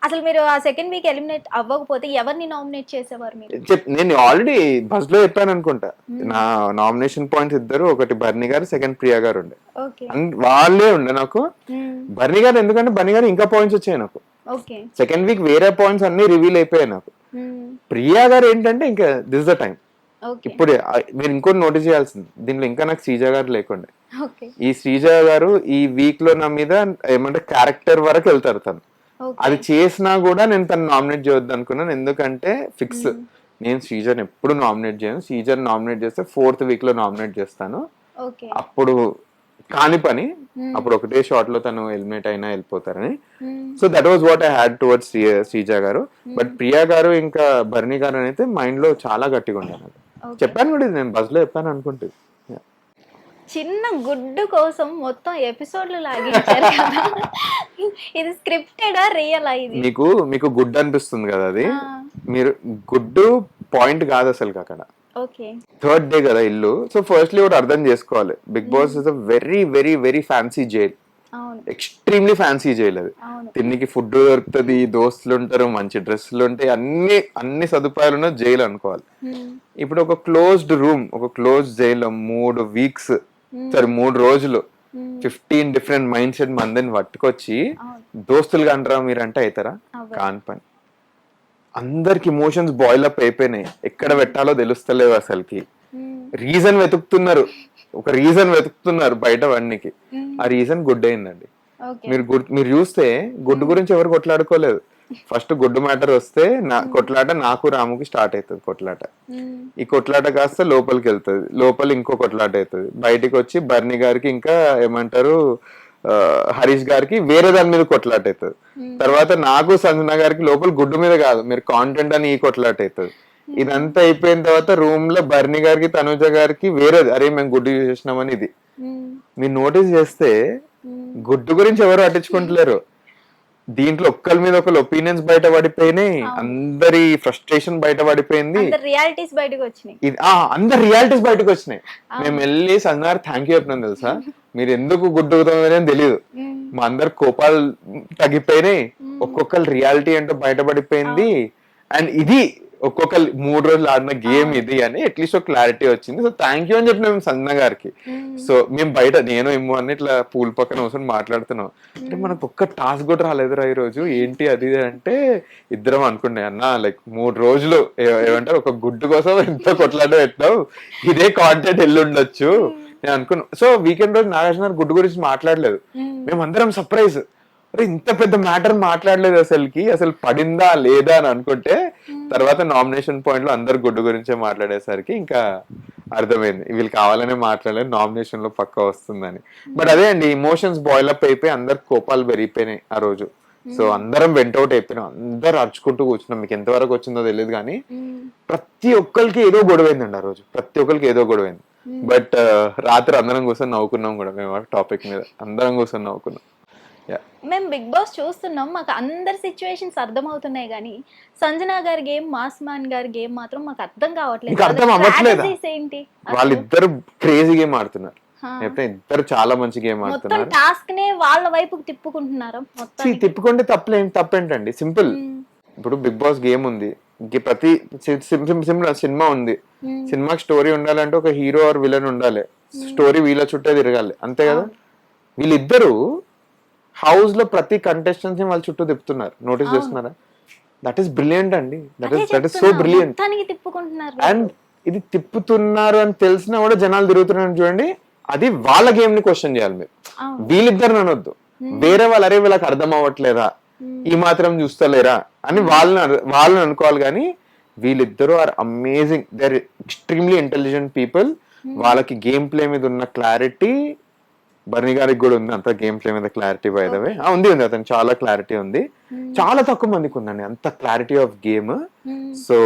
అసలు మీరు ఆ సెకండ్ వీక్ ఎలిమినేట్ అవ్వకపోతే ఎవరిని నామినేట్ చేసేవారు మీరు? నేను ఆల్రెడీ బస్ లో చెప్పాను అనుకుంటా, నా నామినేషన్ పాయింట్స్ ఇద్దరు, ఒకటి బర్నీ గారు, సెకండ్ ప్రియా గారు ఉండే, వాళ్ళే ఉండే నాకు. బర్నీ గారు ఎందుకంటే బర్నీ గారు ఇంకా పాయింట్స్ వచ్చాయి నాకు, సెకండ్ వీక్ వేరే పాయింట్స్ అన్ని రివీల్ అయిపోయాయి నాకు. ప్రియా గారు ఏంటంటే ఇంకా దిస్ ద టైం. ఇప్పుడు మీరు ఇంకోటి నోటీస్ చేయాల్సింది, దీంట్లో ఇంకా నాకు శ్రీజ గారు లేకుండే. ఈ శ్రీజ గారు ఈ వీక్ లో నా మీద ఏమంటే క్యారెక్టర్ వరకు వెళ్తారు, తను అది చేసినా కూడా నేను తను నామినేట్ చేయొద్దు అనుకున్నాను. ఎందుకంటే ఫిక్స్ నేను శ్రీజర్ని ఎప్పుడు నామినేట్ చేయను, శ్రీజర్ నామినేట్ చేస్తే 4th వీక్ లో నామినేట్ చేస్తాను, అప్పుడు కాని పని, అప్పుడు ఒకటే షాట్ లో తను ఎలిమినేట్ అయినా వెళ్ళిపోతారని. So that was what I had towards Sreeja గారు. బట్ ప్రియా గారు ఇంకా బర్నీ గారు అయితే మైండ్ లో చాలా గట్టిగా ఉండాలి. చెప్పాను కూడా, నేను బస్ లో చెప్పాను అనుకుంటుంది. చిన్న గుడ్డు కోసం మొత్తం ఎపిసోడ్లు లాగించారు కదా, ఇది స్క్రిప్టెడా రియలా? ఇది మీకు గుడ్ అనిపిస్తుంది కదా, అది మీరు గుడ్డు పాయింట్ కాదు అసలు అక్కడ. ఓకే. థర్డ్ డే కదా ఇల్లు. సో ఫస్ట్లీ ఒకటి అర్థం చేసుకోవాలి, Bigg Boss is a very very very fancy jail. అవును. ఎక్స్ట్రీమ్లీ ఫ్యాన్సీ జైల్ అది. అవును. తిన్నికి ఫుడ్ దొరుకుతుంది, దోస్తులు ఉంటారు, మంచి డ్రెస్సులు ఉంటాయి, అన్ని అన్ని సదుపాయాలు ఉన్న జైలు అనుకోవాలి. ఇప్పుడు ఒక క్లోజ్డ్ రూమ్, ఒక క్లోజ్ జైల్లో 3 weeks, సరే 3 రోజులు 15 డిఫరెంట్ మైండ్ సెట్ మందిని పట్టుకొచ్చి దోస్తులుగా అంటారా మీరు అంటే అవుతారా? కాని పని. అందరికి ఇమోషన్స్ బాయిల్ అప్ అయిపోయినాయి, ఎక్కడ పెట్టాలో తెలుస్తలేవు అసలుకి. రీజన్ వెతుకుతున్నారు, ఒక రీజన్ వెతుకుతున్నారు బయట వాడికి. ఆ రీజన్ గుడ్ అయిందండి. మీరు చూస్తే గుడ్డు గురించి ఎవరు కొట్లాడుకోలేదు. ఫస్ట్ గుడ్డు మ్యాటర్ వస్తే కొట్లాట నాకు రాముకి స్టార్ట్ అవుతుంది కొట్లాట. ఈ కొట్లాట కాస్త లోపలికి వెళ్తుంది, లోపల ఇంకో కొట్లాట అవుతుంది, బయటికి వచ్చి బర్ని గారికి ఇంకా ఏమంటారు హరీష్ గారికి వేరే దాని మీద కొట్లాట అవుతుంది. తర్వాత నాకు సంజన గారికి లోపల గుడ్డు మీద కాదు, మీరు కాంటెంట్ అని ఈ కొట్లాట అవుతుంది. ఇదంతా అయిపోయిన తర్వాత రూమ్ లో బర్ని గారికి తనుజ గారికి వేరేది, అరే మేము గుడ్డు చేసినామని. ఇది మీరు నోటీస్ చేస్తే గుడ్డు గురించి ఎవరు పట్టించుకుంటలేరు. దీంట్లో ఒక్కరి మీద ఒకరు ఒపీనియన్స్ బయట పడిపోయినాయి, అందరి ఫ్రస్ట్రేషన్ బయట పడిపోయింది, రియాలిటీస్ బయటకు వచ్చినాయి. అందరు రియాలిటీస్ బయటకు వచ్చినాయి. మేము వెళ్ళి సంగారు థ్యాంక్ యూ చెప్పినాం తెలుసా, మీరు ఎందుకు గుడ్డుకుతామని తెలియదు. మా అందరు కోపాలు తగ్గిపోయినాయి, ఒక్కొక్కరు రియాలిటీ ఏంటో బయటపడిపోయింది. అండ్ ఇది ఒక్కొక్కరు 3 రోజులు ఆడిన గేమ్ ఇది అని అట్లీస్ట్ ఒక క్లారిటీ వచ్చింది. సో థ్యాంక్ యూ అని చెప్పి మేము సంజన గారికి. సో మేము బయట నేను ఇమ్ము అని ఇట్లా పూల్ పక్కన కూర్చొని మాట్లాడుతున్నాం. అంటే మనకు ఒక్క టాస్క్ కూడా రాలేదురా ఈ రోజు, ఏంటి అది అంటే ఇద్దరం అనుకున్నాయి అన్న లైక్ 3 రోజులు ఏమంటారు ఒక గుడ్డు కోసం ఎంతో కొట్లాట పెట్టావు, ఇదే కాంటెంట్ వెళ్ళుండొచ్చు నేను అనుకున్నా. సో వీకెండ్ రోజు నాగార్జున గారు గుడ్డు గురించి మాట్లాడలేదు, మేమందరం సర్ప్రైజ్, అరే ఇంత పెద్ద మ్యాటర్ మాట్లాడలేదు అసలుకి, అసలు పడిందా లేదా అని అనుకుంటే తర్వాత నామినేషన్ పాయింట్ లో అందరు గుడ్డు గురించే మాట్లాడేసరికి ఇంకా అర్థమైంది వీళ్ళు కావాలనే మాట్లాడలేదు, నామినేషన్ లో పక్కా వస్తుందని. బట్ అదే అండి, ఇమోషన్స్ బాయిల్ అప్ అయిపోయి అందరు కోపాలు పెరిగిపోయినాయి ఆ రోజు. సో అందరం వెంటౌట్ అయిపోయినాం, అందరు అరుచుకుంటూ కూర్చున్నాం. మీకు ఎంతవరకు వచ్చిందో తెలియదు కానీ ప్రతి ఒక్కరికి ఏదో గొడవైందండి ఆ రోజు, ప్రతి ఒక్కరికి ఏదో గొడవైంది. బట్ రాత్రి అందరం కూర్చొని నవ్వుకున్నాం కూడా, మేము టాపిక్ మీద అందరం కూర్చొని నవ్వుకున్నాం. మేము బిగ్ బాస్ చూస్తున్నాం, మాకు అందరి సిచ్యువేషన్స్ అర్థం అవుతున్నాయి కానీ సంజన గారి గేమ్, మాస్మాన్ గారి గేమ్ మాత్రం మాకు అర్థం కావట్లేదు. అర్థం అవ్వట్లేదు, ఏంటి వాళ్ళిద్దరు క్రేజీ గేమ్ ఆడుతున్నారు, ఇద్దరు చాలా మంచి గేమ్ ఆడుతున్నారు. టాస్క్ నే వాళ్ళ వైపుకి తిప్పుకుంటున్నారు. తిప్పుకుంటే తప్పేంటండి, సింపుల్. ఇప్పుడు బిగ్ బాస్ గేమ్ ఉంది, ప్రతి సినిమా ఉంది, సినిమాకి స్టోరీ ఉండాలంటే ఒక హీరో ఆర్ విలన్ ఉండాలి, స్టోరీ వీళ్ళ చుట్టే తిరగాలి, అంతే కదా. వీళ్ళిద్దరు హౌస్ లో ప్రతి కంటెస్టెంట్స్ ని వాళ్ళ చుట్టూ తిప్పుతున్నారు, నోటీస్ చేస్తున్నారా? దట్ ఈస్ బ్రిలియంట్ అండి, that is so brilliant. And ఇది తిప్పుతున్నారు అని తెలిసినా కూడా జనాలు తిరుగుతున్నారు చూడండి, అది వాళ్ళ గేమ్ ని క్వశ్చన్ చేయాలి మీరు, వీళ్ళిద్దరు అనొద్దు. వేరే వాళ్ళు అరే వీళ్ళకి అర్థం అవ్వట్లేదా, ఈ మాత్రం చూస్తలేరా అని వాళ్ళని అనుకోవాలి. కానీ వీళ్ళిద్దరు are amazing, they are extremely intelligent people. వాళ్ళకి గేమ్ ప్లే మీద ఉన్న క్లారిటీ బర్నీ గారికి కూడా ఉంది, అంత గేమ్ ప్లే మీద క్లారిటీ బై ద వే ఉంది, అతను చాలా క్లారిటీ ఉంది. చాలా తక్కువ మందికి ఉందండి అంత clarity of game. So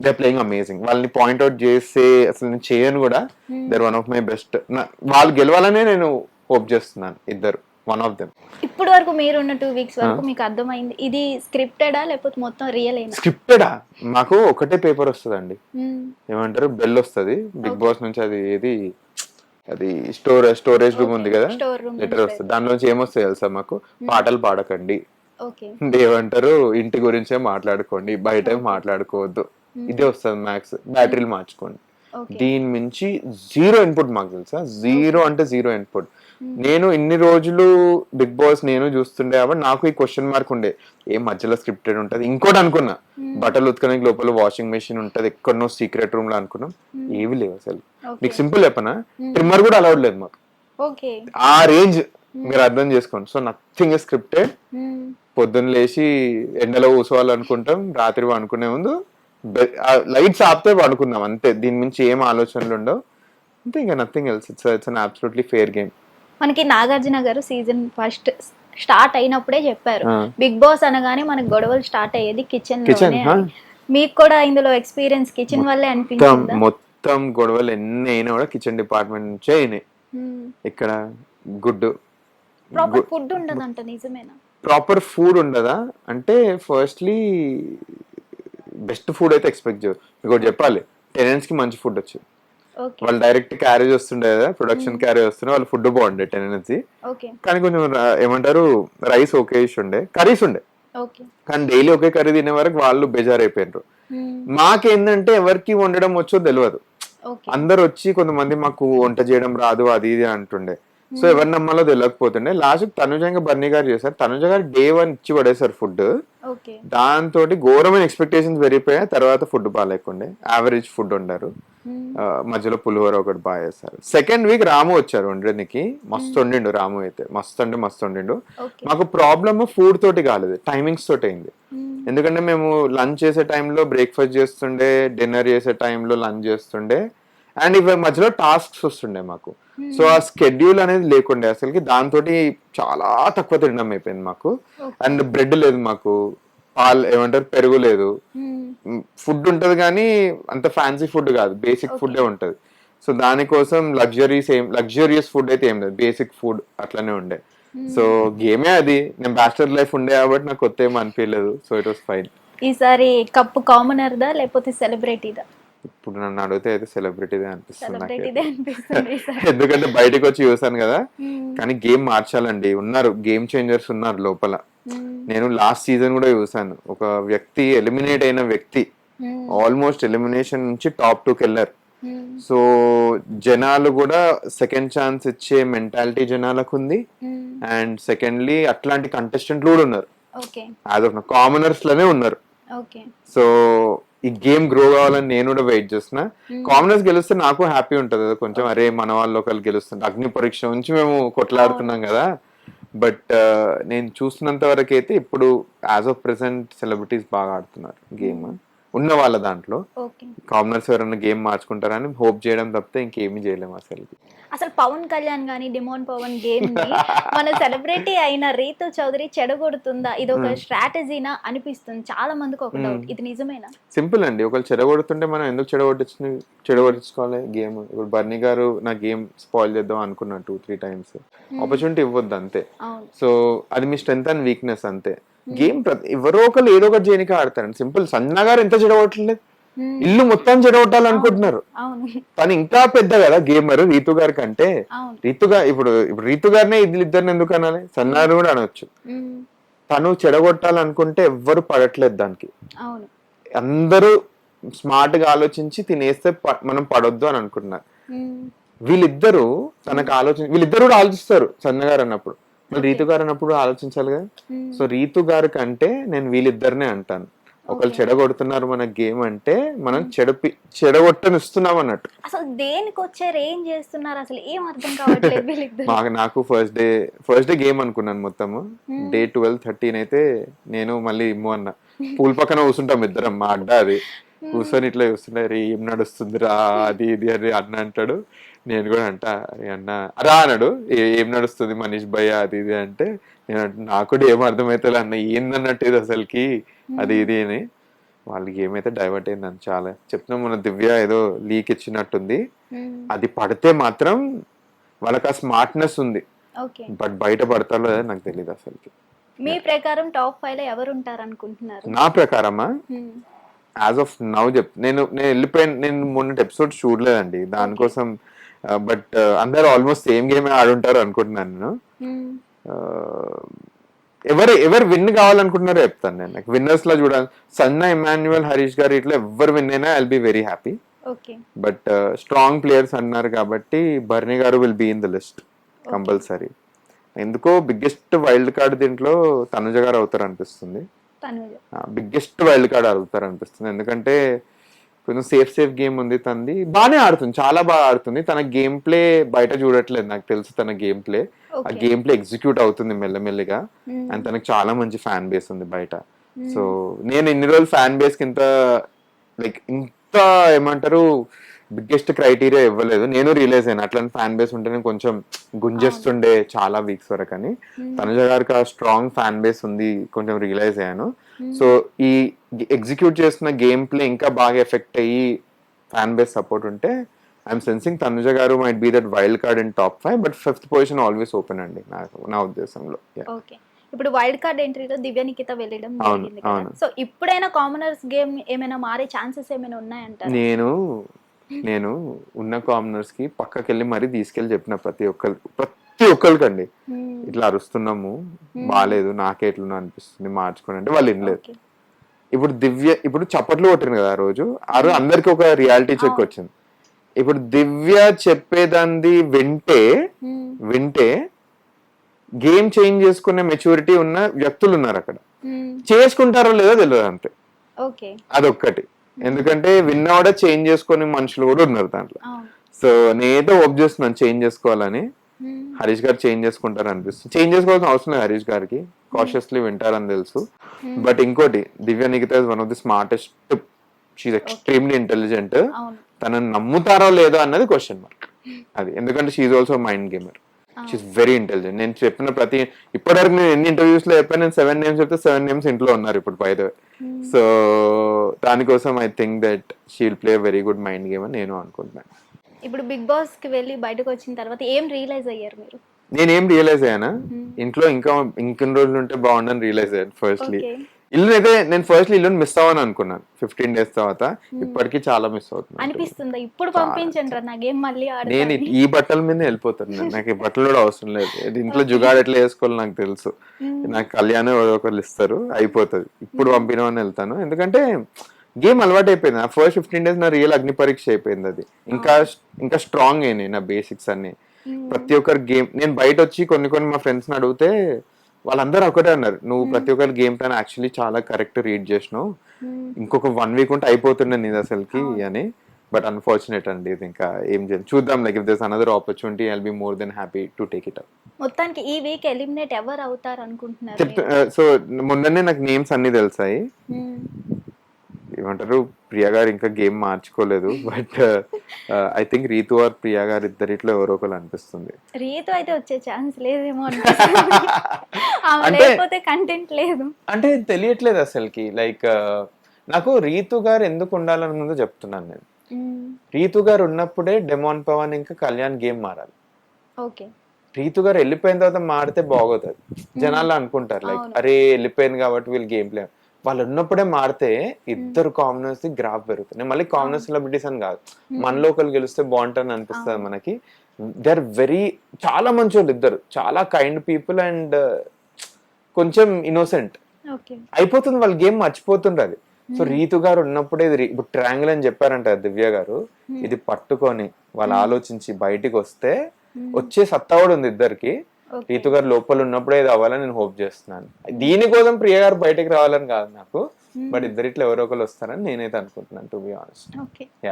they are playing amazing. వాళ్ళని పాయింట్అవుట్ చేసే అసలు నేను చేయను కూడా, they are one of my best. వాళ్ళు గెలవాలనే నేను హోప్ చేస్తున్నాను, ఇద్దరు వన్ ఆఫ్ దెమ్. ఇప్పటి వరకు మీరున్న 2 weeks వరకు మీకు అర్థమైంది ఇది స్క్రిప్టెడా లేకపోతే మొత్తం రియల్ అయినా? స్క్రిప్టెడా? మాకు ఒకటే పేపర్ వస్తుందండి, ఏమంటారు బెల్ వస్తుంది బిగ్ బాస్ నుంచి, అది స్టోరేజ్ రూమ్ ఉంది కదా, లెటర్ వస్తుంది, దానిలోంచి ఏమొస్తాయి తెలుసా మాకు, పాటలు పాడకండి, ఏమంటారు ఇంటి గురించే మాట్లాడుకోండి, బయట మాట్లాడుకోవద్దు, ఇదే వస్తుంది మ్యాక్స్, బ్యాటరీలు మార్చుకోండి. దీని మించి 0 ఇన్పుట్ మాకు తెలుసా, 0 అంటే 0 ఇన్పుట్. నేను ఇన్ని రోజులు బిగ్ బాస్ నేను చూస్తుండే కాబట్టి నాకు ఈ క్వశ్చన్ మార్క్ ఉండే, ఏ మధ్యలో స్క్రిప్టెడ్ ఉంటది. ఇంకోటి అనుకున్నా, బట్టలు ఉతకడానికి లోపల వాషింగ్ మెషిన్ ఉంటది ఎక్కడనో సీక్రెట్ రూమ్ లో అనుకున్నాం, ఏవి లేవు అసలు. మీకు సింపుల్ చెప్పనా, ట్రిమ్మర్ కూడా అలౌడ్ లేదు మాకు, ఆ రేంజ్ మీరు అర్థం చేసుకోండి. So nothing scripted. పొద్దున్న లేచి ఎండలో కూర్చోవాలనుకుంటాం, రాత్రి అనుకునే ముందు లైట్స్ ఆపితే పడుకుందాం అంతే, దీని మించి ఏం ఆలోచనలు ఉండవు అంతే, ఇంకా nothing else. It's an absolutely fair game. మనకి నాగార్జున గారు సీజన్ ఫస్ట్ స్టార్ట్ అయినప్పుడే చెప్పారు, బిగ్ బాస్ అనగానే మనకి గొడవలు స్టార్ట్ అయ్యేది కిచెన్ లోనే. మీకు కూడా ఇందులో ఎక్స్పీరియన్స్ కిచెన్ వల్లే అనిపించింది? మొత్తం గొడవలు ఎన్ని అయినా కూడా కిచెన్ డిపార్ట్మెంట్ నుంచే అయినాయి. ఇక్కడ గుడ్డు ప్రాపర్ ఫుడ్ ఉండదంట, నిజమేనా? ప్రాపర్ ఫుడ్ ఉండదా అంటే, ఫస్ట్లీ బెస్ట్ ఫుడ్ అయితే ఎక్స్పెక్ట్ చేయదు. మీకు చెప్పాలి, టెనెంట్స్ కి మంచి ఫుడ్ వచ్చింది. ఓకే. వాళ్ళు డైరెక్ట్ క్యారేజ్ వస్తుండే కదా, ప్రొడక్షన్ క్యారేజ్ వస్తుండే, వాళ్ళు ఫుడ్ బాగుండే టెనెంట్స్. ఓకే. కానీ కొంచెం ఏమంటారు రైస్ ఒకే ఉండే, కర్రీస్ ఉండే, ఓకే. కానీ డైలీ ఒకే కర్రీ తినే వరకు వాళ్ళు బేజారైపోయినారు. మాకేందంటే ఎవరికి వండడం వచ్చో తెలియదు. ఓకే. అందరు వచ్చి కొంతమంది మాకు వంట చేయడం రాదు అది ఇది అంటుండే. సో ఎవరి నమ్మాలో తెలియకపోతుండే. లాస్ట్ తనుజంగా బర్నీ గారు చేశారు. తనుజ గారు డే 1 ఇచ్చి పడేశారు ఫుడ్. ఓకే. దాంతో ఘోరమైన ఎక్స్పెక్టేషన్స్ పెరిగిపోయాయి. తర్వాత ఫుడ్ బాగాలేకుండే, యావరేజ్ ఫుడ్ వండారు. మధ్యలో పులిహోర ఒకటి బాగా చేస్తారు. సెకండ్ వీక్ రాము వచ్చారు వండడానికి. మస్తు వండిండు రాము అయితే, మస్తు అంటే మస్తు వండిండు. మాకు ప్రాబ్లమ్ ఫుడ్ తోటి కాలేదు, టైమింగ్స్ తోటి అయింది. ఎందుకంటే మేము లంచ్ చేసే టైంలో బ్రేక్ఫాస్ట్ చేస్తుండే, డిన్నర్ చేసే టైంలో లంచ్ చేస్తుండే, అండ్ ఇవి మధ్యలో టాస్క్స్ వస్తుండే మాకు. సో ఆ స్కెడ్యూల్ అనేది లేకుండే అసలుకి. దాంతో చాలా తక్కువ తినడం అయిపోయింది మాకు. అండ్ బ్రెడ్ లేదు మాకు, పాలు ఏమంటారు పెరుగు లేదు. ఫుడ్ ఉంటది కానీ అంత ఫ్యాన్సీ ఫుడ్ కాదు, బేసిక్ ఫుడ్ ఉంటది. సో దానికోసం లగ్జరియస్ ఫుడ్ అయితే ఏం లేదు, బేసిక్ ఫుడ్ అట్లనే ఉండే. సో గేమే అది. నేను బ్యాచిలర్ లైఫ్ ఉండే కాబట్టి నాకు కొత్త ఏమీ అనిపించలేదు. So it was fine. ఈసారి కప్పు కామనర్దా లేకపోతే సెలబ్రిటీదా? ఇప్పుడు నన్ను అడిగితే అయితే సెలబ్రిటీదే అనిపిస్తుంది అనిపిస్తుంది. ఎందుకంటే బయటకు వచ్చి చూసాను కదా. కానీ గేమ్ మార్చాలండి, ఉన్నారు గేమ్ చేంజర్స్ ఉన్నారు లోపల. నేను లాస్ట్ సీజన్ కూడా చూసాను, ఒక వ్యక్తి ఎలిమినేట్ అయిన వ్యక్తి ఆల్మోస్ట్ ఎలిమినేషన్ నుంచి టాప్ 2కి వెళ్ళారు. సో జనాలు కూడా సెకండ్ ఛాన్స్ ఇచ్చే మెంటాలిటీ జనాలకు ఉంది. అండ్ సెకండ్లీ అట్లాంటి కంటెస్టెంట్లు కూడా ఉన్నారు, యాజ్ ఆఫ్ కామనర్స్ లోనే ఉన్నారు. సో ఈ గేమ్ గ్రో కావాలని నేను కూడా వెయిట్ చేస్తున్నా. కామనర్స్ గెలిస్తే నాకు హ్యాపీ ఉంటది కదా కొంచెం, అరే మన వాళ్ళు ఒకళ్ళు గెలుస్తుంటే. అగ్ని పరీక్ష నుంచి మేము కొట్లాడుతున్నాం కదా. బట్ నేను చూస్తున్నంత వరకు అయితే ఇప్పుడు యాజ్ ఆఫ్ ప్రెసెంట్ సెలబ్రిటీస్ బాగా ఆడుతున్నారు గేమ్ ఉన్న వాళ్ళ దాంట్లో. కామనర్స్ ఎవరైనా గేమ్ మార్చుకుంటారని హోప్ చేయడం తప్పితే ఇంకేమీ చేయలేము అసలు పవన్ కళ్యాణ్ గానీ డిమోన్ పవన్ గేమ్ ని మన సెలబ్రిటీ అయిన రీతు చౌదరి చెడగొడుతుందా, ఇది ఒక స్ట్రాటజీనా అనిపిస్తుంది చాలా మందికి ఒక డౌట్. ఇది నిజమేనా? సింపుల్ అండి, ఒకళ్ళు చెడగొడుతుంటే మనం ఎందుకు చెడగొట్టించుకోవాలి గేమ్. ఇప్పుడు బర్నీ గారు నా గేమ్ స్పాయిల్ చేద్దాం అనుకున్నా 2-3 times, ఆపర్చునిటీ ఇవ్వద్దు అంతే. సో అది మీ స్ట్రెంత్ అండ్ వీక్నెస్ అంతే. గేమ్ ఎవరో ఒకళ్ళు ఏదో ఒకటి చేయడానికి ఆడతారండి. సింపుల్. సన్నా గారు ఎంత చెడగొట్టలేదు, ఇల్లు మొత్తం చెడగొట్టాలనుకుంటున్నారు. తను ఇంకా పెద్ద కదా గేమర్ రీతు గారి కంటే. ఇప్పుడు రీతు గారినే ఇద్దరిని ఎందుకు అనాలి, సన్నాను కూడా అనొచ్చు. తను చెడగొట్టాలనుకుంటే ఎవ్వరు పడట్లేదు దానికి. అందరూ స్మార్ట్ గా ఆలోచించి తినేస్తే మనం పడొద్దు అని అనుకుంటున్నారు. వీళ్ళిద్దరూ వీళ్ళిద్దరు కూడా ఆలోచిస్తారు. సన్నగారు అన్నప్పుడు మళ్ళీ రీతు గారు అన్నప్పుడు ఆలోచించాలి కదా. సో రీతు గారి కంటే నేను వీళ్ళిద్దరినే అంటాను. ఒకళ్ళు చెడగొడుతున్నారు మన గేమ్ అంటే మనం చెడగొట్టనిస్తున్నాం అన్నట్టు. అసలు దేనికి వచ్చారు, ఏం చేస్తున్నారు, అసలు ఏం అర్థం కావట్లేదు. నాకు ఫస్ట్ డే గేమ్ అనుకున్నాను మొత్తము. డే 12-13 అయితే నేను మళ్ళీ ఇమ్ము అన్న పూల్ పక్కన కూర్చుంటాం ఇద్దరం, మా అడ్డ అది కూర్చొని ఇట్లా చూస్తుంటే ఏం నడుస్తుందిరా అది ఇది అని అన్న అంటాడు. నేను కూడా అంటా అన్న రా అన్నాడు, ఏం నడుస్తుంది మనీష్ భయ్య అది ఇది అంటే నేను నాకు కూడా ఏం అర్థమైతే అన్న ఏందన్నట్టు ఇది అసలుకి అది ఇది అని. వాళ్ళకి ఏమైతే డైవర్ట్ అయిందని చాలా చెప్తున్నాం. మన దివ్య ఏదో లీక్ ఇచ్చినట్టుంది, అది పడితే మాత్రం వాళ్ళకి ఆ స్మార్ట్నెస్ ఉంది. బట్ బయట పడతారో నాకు తెలియదు అసలుకి. మీ ప్రకారం టాప్ 5 లో ఎవరు ఉంటారు అనుకుంటున్నారు? నా ప్రకారమా యాజ్ ఆఫ్ నౌ నేను వెళ్ళిపోయాను. నేను మొన్నటి ఎపిసోడ్ చూడలేదండి దానికోసం. బట్ అందరు ఆల్మోస్ట్ సేమ్ గేమ్ ఆడుంటారు అనుకుంటున్నాను నేను. ఎవరు విన్ కావాలనుకుంటున్నారో చెప్తాను నేను. నాకు విన్నర్స్ లో చూడాలి, సన్నా, ఇమాన్యువల్, హరీష్ గారు ఇట్లా ఎవరు విన్ అయినా I'll be very happy. But strong players అన్నారు కాబట్టి బర్నీ గారు will be in the list compulsory. ఎందుకో బిగ్గెస్ట్ వైల్డ్ కార్డ్ దీంట్లో తనుజ గారు అవుతారు అనిపిస్తుంది. బిగ్గెస్ట్ వైల్డ్ కార్డ్ అవుతారు అనిపిస్తుంది. ఎందుకంటే కొంచెం సేఫ్ గేమ్ ఉంది తనది, బాగానే ఆడుతుంది, చాలా బాగా ఆడుతుంది. తన గేమ్ ప్లే బయట చూడట్లేదు నాకు తెలుసు. తన గేమ్ ప్లే ఆ గేమ్ ప్లే ఎగ్జిక్యూట్ అవుతుంది మెల్లమెల్లిగా. అండ్ తనకు చాలా మంచి ఫ్యాన్ బేస్ ఉంది బయట. సో నేను ఇన్ని రోజులు ఫ్యాన్ బేస్ కి ఇంత ఏమంటారు బిగ్గెస్ట్ క్రైటీరియా ఇవ్వలేదు. నేను రియలైజ్ అయ్యాను అట్లాంటి ఫ్యాన్ బేస్ ఉంటే నేను కొంచెం గుంజేస్తుండే చాలా వీక్స్ వరకు అని. తనుజ గారికి ఆ స్ట్రాంగ్ ఫ్యాన్ బేస్ ఉంది కొంచెం రియలైజ్ అయ్యాను. సో ఈ ఎగ్జిక్యూట్ చేస్తున్న గేమ్ ప్లే ఇంకా బాగా ఎఫెక్ట్ అయ్యి ఫ్యాన్ బేస్ సపోర్ట్ ఉంటే ఐఎమ్ సెన్సింగ్ తనుజ గారు might be that wild card in top 5. But 5th position always open అండి నా ఉద్దేశంలో. ఇప్పుడు వైల్డ్ కార్డ్ ఎంట్రీలో దివ్య నిఖిత వెళ్ళడం అవును, జరిగింది కదా. అవును. సో ఇప్పుడైనా కామనర్స్ గేమ్ ఏమైనా మారే ఛాన్సెస్ ఏమైనా ఉన్నాయంటారా? నేను ఉన్న కామనర్స్ కి పక్కకెళ్ళి మరీ తీసుకెళ్ళి చెప్పిన ప్రతి ఒక్కరికండి Hmm. ఇట్లా అరుస్తున్నాము, బాగాలేదు, నాకే ఎట్లున్నా అనిపిస్తుంది, మార్చుకోండి అంటే వాళ్ళు వినలేదు. Okay. ఇప్పుడు చప్పట్లు కొట్టింది కదా ఆ రోజు అందరికి ఒక రియాలిటీ చెక్ వచ్చింది. ఇప్పుడు దివ్య చెప్పేదాన్ని వింటే గేమ్ చేంజ్ చేసుకునే మెచ్యూరిటీ ఉన్న వ్యక్తులు ఉన్నారు అక్కడ. చేసుకుంటారో లేదో తెలియదు అంతే. ఓకే. అదొక్కటి. ఎందుకంటే విన్నా కూడా చేంజ్ చేసుకునే మనుషులు కూడా ఉన్నారు దాంట్లో. సో నేనైతే హోప్ చేస్తున్నాను చేంజ్ చేసుకోవాలని. హరీష్ గారు చేంజ్ చేసుకుంటారు అనిపిస్తుంది. చేంజ్ చేసుకోవాల్సిన అవసరం లేదు హరీష్ గారికి, కాషియస్లీ వింటారని తెలుసు. బట్ ఇంకోటి, Divya Nikhita is one of the smartest, she extremely intelligent. తనని నమ్ముతారో లేదో అన్నది క్వశ్చన్ మార్క్. అది ఎందుకంటే she also mind gamer, she very intelligent. నేను చెప్పిన ఇప్పటివరకు నేను ఎన్ని ఇంటర్వ్యూస్ లో చెప్పాను, నేను 7 names చెప్తే 7 names ఇంట్లో ఉన్నారు ఇప్పుడు బై ద వే. సో దానికోసం I think that she will play very good mind game అని నేను అనుకుంటున్నాను. ఇప్పుడు బిగ్ బాస్ కి వెళ్ళి బయటకు వచ్చిన తర్వాత ఏం రియలైజ్ అయ్యారు మీరు? నేనేం రియలైజ్ అయ్యానా, ఇంట్లో ఇంకొన్ని రోజులు ఉంటే బాగుండని రియలైజ్ అయ్యాను. ఫస్ట్లీ ఇల్లుని మిస్ అవ్వని అనుకున్నాను 15 days తర్వాత. ఇప్పటికీ చాలా మిస్ అవుతుంది అనిపిస్తుందా? ఇప్పుడు పంపించండి నా గేమ్ మళ్ళీ నేను ఈ బట్టల మీద వెళ్ళిపోతాను. నాకు ఈ బట్టలు కూడా అవసరం లేదు. ఇంట్లో జుగాడు ఎట్లా వేసుకోవాలి నాకు తెలుసు. నాకు కళ్యాణం ఒకరు ఇస్తారు, అయిపోతుంది. ఇప్పుడు పంపినవని వెళ్తాను, ఎందుకంటే గేమ్ అలవాటు అయిపోయింది. నా ఫస్ట్ 15 days నా రియల్ అగ్ని పరీక్ష అయిపోయింది. అది ఇంకా స్ట్రాంగ్ అయినాయి నా బేసిక్స్ అన్ని. ప్రతి ఒక్కరి గేమ్ నేను బయట వచ్చి కొన్ని మా ఫ్రెండ్స్ ని అడిగితే వాళ్ళందరూ ఒకటే అన్నారు, నువ్వు ప్రతి ఒక్కరి గేమ్ ప్లాన్ యాక్చువల్లీ చాలా కరెక్ట్ రీడ్ చేసినావు, ఇంకొక 1 week ఉంటే అయిపోతుండే నీది అసలుకి అని. బట్ అన్ఫార్చునేట్ అండి, ఇది ఇంకా ఏం చేయాలి చూద్దాం. Like if there's another opportunity I'll be more than happy to take it up. మొత్తానికి ఈ వీక్ ఎలిమినేట్ ఎవరు అవుతారు అనుకుంటున్నారు? సో మొన్ననే నాకు నేమ్స్ అన్ని తెలిసాయి. ఏమంటారు, ప్రియా గారు ఇంకా గేమ్ మార్చుకోలేదు. But I think Ritu or Priya గారు ఇద్దరిట్లో ఎవరో ఒకరు అనిపిస్తుంది. రీతు అయితే వచ్చే ఛాన్స్ లేదేమో అంటే కంటెంట్ లేదు అంటే తెలియట్లేదు అసలుకి. లైక్ నాకు రీతు గారు ఎందుకు ఉండాలని ముందు చెప్తున్నాను నేను. రీతు గారు ఉన్నప్పుడే డెమాన్ పవన్ ఇంకా కళ్యాణ్ గేమ్ మారాలి. ఓకే. రీతు గారు వెళ్ళిపోయిన తర్వాత మారితే బాగోతుంది. జనాలు అనుకుంటారు లైక్ అరే వెళ్ళిపోయింది కాబట్టి వీళ్ళు గేమ్ ప్లే. వాళ్ళు ఉన్నప్పుడే మారితే ఇద్దరు కామనర్స్ గ్రాఫ్ పెరుగుతుంది. మళ్ళీ కామనర్ సెలబ్రిటీస్ అని కాదు, మనలో ఒకరు గెలిస్తే బాగుంటుంది అనిపిస్తుంది మనకి. దే ఆర్ చాలా మంచి వాళ్ళు ఇద్దరు, చాలా కైండ్ పీపుల్ అండ్ కొంచెం ఇన్నోసెంట్. అయిపోతుంది వాళ్ళ గేమ్ మర్చిపోతుండ్రు. సో రీతు గారు ఉన్నప్పుడే ఇప్పుడు ట్రయాంగిల్ అని చెప్పారంట దివ్య గారు, ఇది పట్టుకొని వాళ్ళు ఆలోచించి బయటికి వస్తే వచ్చే సత్తా కూడా ఉంది ఇద్దరికి. రీతు గారు లోపల ఉన్నప్పుడే ఇది అవ్వాలని నేను హోప్ చేస్తున్నాను. దీనికోసం ప్రియ గారు బయటకు రావాలని కాదు నాకు, బట్ ఇద్దరిట్లో ఎవరో ఒకరు వస్తారని నేనైతే అనుకుంటున్నాను టు బి ఆనెస్ట్.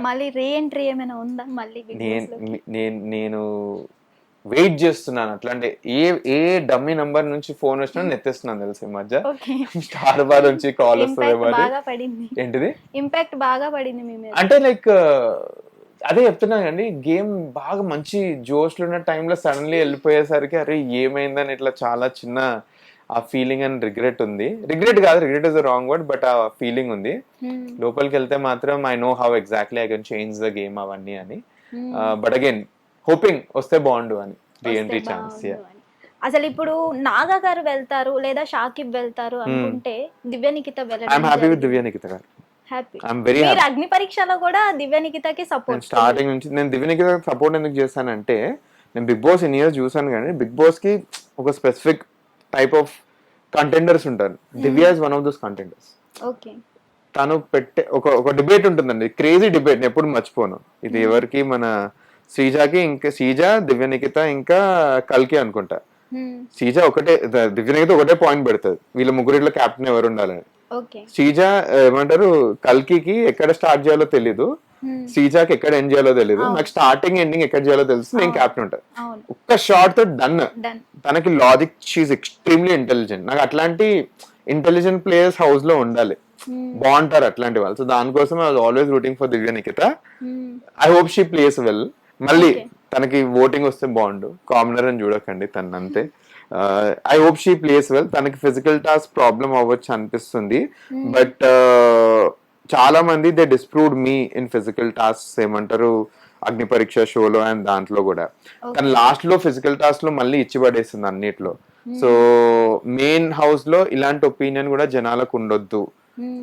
మళ్ళీ రీ ఎంట్రీ ఏమైనా ఉందా? మళ్ళీ నేను వెయిట్ చేస్తున్నాను. అట్లాంటి ఏ డమ్మీ నంబర్ నుంచి ఫోన్ వచ్చినా నెత్తేస్తున్నాను తెలుసు. ఈ మధ్య స్టార్ బార్ నుంచి కాల్ వస్తుంది. ఏంటిది ఇంపాక్ట్ బాగా పడింది అంటే లైక్ అదే చెప్తున్నా అండి, గేమ్ బాగా మంచి జోష్లో ఉన్న టైంలో సడన్లీ వెళ్ళిపోయేసరికి అరే ఏమైందని ఇట్లా చాలా చిన్న ఆ ఫీలింగ్ అండ్ రిగ్రెట్ ఉంది. Regret is the wrong word, but ఆ ఫీలింగ్ ఉంది. లోపలికి వెళ్తే మాత్రం I know how exactly I can change the game అవన్నీ అని. బట్ అగైన్ హోపింగ్ వస్తే బాగుండు అని రీఎంట్రీ ఛాన్స్. అసలు ఇప్పుడు నాగా గారు వెళ్తారు లేదా షాకిబ్ వెళ్తారు అనుకుంటే దివ్య నిఖిత వెళ్ళడం. ఐఎమ్ హ్యాపీ విత్ దివ్య నిఖిత గారు. అగ్ని పరీక్షలో కూడా దివ్య నిఖితకి సపోర్ట్. స్టార్టింగ్ నుంచి నేను దివ్య నిఖిత సపోర్ట్ ఎందుకు చేశానంటే, నేను బిగ్ బాస్ ఇన్ని ఇయర్స్ చూసాను కానీ బిగ్ బాస్ కి ఒక స్పెసిఫిక్ టైప్ ఆఫ్ కంటెండర్స్ ఉంటారు. Divya is one of those contenders. తను పెట్టే ఒక డిబేట్ ఉంటుందండి, క్రేజీ డిబేట్, నేను ఎప్పుడు మర్చిపోను. ఇది ఎవరికి, మన శ్రీజాకి, ఇంకా శ్రీజ, దివ్య నిఖిత ఇంకా కల్కి అనుకుంటా. శ్రీజ దివ్య నిఖిత ఒకటే పాయింట్ పెడుతుంది, వీళ్ళ ముగ్గురిలో కెప్టెన్ ఎవరు ఉండాలని. శ్రీజ ఏమంటారు, కల్కి ఎక్కడ స్టార్ట్ చేయాలో తెలీదు, శ్రీజాకి ఎక్కడ ఎండ్ చేయాలో తెలీదు, నాకు స్టార్టింగ్ ఎండింగ్ ఎక్కడ చేయాలో తెలుసు, నేను కెప్టెన్ ఉంటాను. ఒక్క షార్ట్ తో డన్. తనకి లాజిక్, షీఈ్ ఎక్స్ట్రీమ్లీ ఇంటెలిజెంట్. నాకు అట్లాంటి ఇంటెలిజెంట్ ప్లేయర్స్ హౌస్ లో ఉండాలి, బాగుంటారు అట్లాంటి వాళ్ళు. సో దానికోసం I was always rooting for Divya Nikhita. I hope she plays well. మళ్ళీ తనకి ఓటింగ్ వస్తే బాగుండు, కామనర్ అని చూడకండి తను అంతే. I hope she plays well. తనకి ఫిజికల్ టాస్క్ ప్రాబ్లం అవ్వచ్చు అనిపిస్తుంది, బట్ చాలా మంది they disproved me in physical task. ఏమంటారు, అగ్ని పరీక్ష షోలో అండ్ దాంట్లో కూడా. కానీ లాస్ట్ లో ఫిజికల్ టాస్క్ లో మళ్ళీ ఇచ్చి పడేస్తుంది అన్నిట్లో. సో మెయిన్ హౌస్ లో ఇలాంటి ఒపీనియన్ కూడా జనాలకు ఉండొద్దు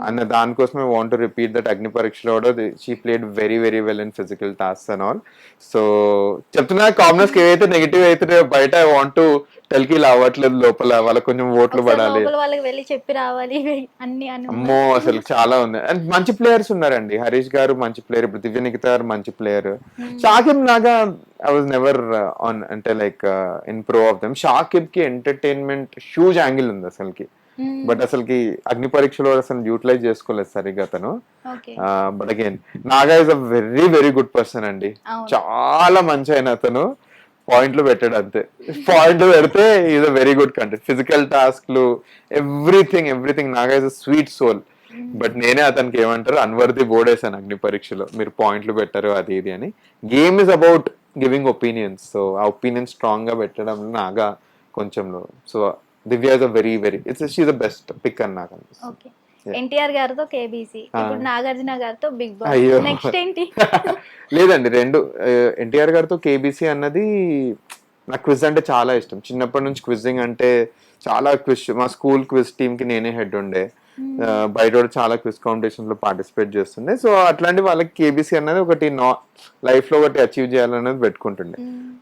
అన్న దానికోసమే వాంట్ టు రిపీట్ దట్ అగ్ని పరీక్షలో కూడా she played very very well in physical task and all. So చెప్తున్నా కామనర్స్ ఏవైతే నెగిటివ్ అయితే బయట ఐ వాంట్ టు టెల్కి ఇలా అవ్వట్లేదు, లోపల వాళ్ళకి కొంచెం ఓట్లు పడాలి, వాళ్ళకి వెళ్ళి చెప్పి రావాలి అన్ని అని. అమ్మో అసలు చాలా ఉంది. అండ్ మంచి ప్లేయర్స్ ఉన్నారండి. హరీష్ గారు మంచి ప్లేయర్, ఇప్పుడు దివ్య నిఖిత గారు మంచి player. Shakib Naga I was never on అంటే like in pro of them. Shakib కి ఎంటర్టైన్మెంట్ హ్యూజ్ యాంగిల్ ఉంది అసలుకి, బట్ అసలుకి అగ్ని పరీక్షలో అసలు యూటిలైజ్ చేసుకోలేదు సరిగ్గా తను. But again Naga is a very very good person అండి, చాలా మంచి అయిన అతను. పాయింట్లు పెట్టాడు అంతే, పాయింట్లు పెడితే is a very good content. Physical టాస్క్లు everything Naga is a sweet soul. But నేనే అతనికి ఏమంటారు అన్వర్ది బోర్డేసాను అగ్ని పరీక్షలో, మీరు పాయింట్లు పెట్టారు అది ఇది అని. Game is about giving opinions, so ఆ ఒపీనియన్ స్ట్రాంగ్ గా పెట్టడం నాగా కొంచెంలో. So Divya is a very she is the best pick అని నాకు అనిపిస్తుంది. ఎన్టీఆర్ గారితో కేబీసీ, ఇప్పుడు నాగార్జున గారితో బిగ్ బాస్. అయ్యో నెక్స్ట్ ఏంటి? లేదండి, రెండు. ఎన్టీఆర్ గారితో కేబీసీ అన్నది నాకు క్విజ్ అంటే చాలా ఇష్టం. చిన్నప్పటి నుంచి క్విజింగ్ అంటే చాలా క్విజ్, మా స్కూల్ క్విజ్ టీమ్ కి నేనే హెడ్ ఉండే. బయట చాలా క్విజ్ కాంపిటీషన్స్ లో పార్టిసిపేట్ చేస్తుండే. సో అట్లాంటి వాళ్ళకి కేబీసీ అన్నది ఒకటి లైఫ్ లో ఒకటి అచీవ్ చేయాలనేది పెట్టుకుంటుండే.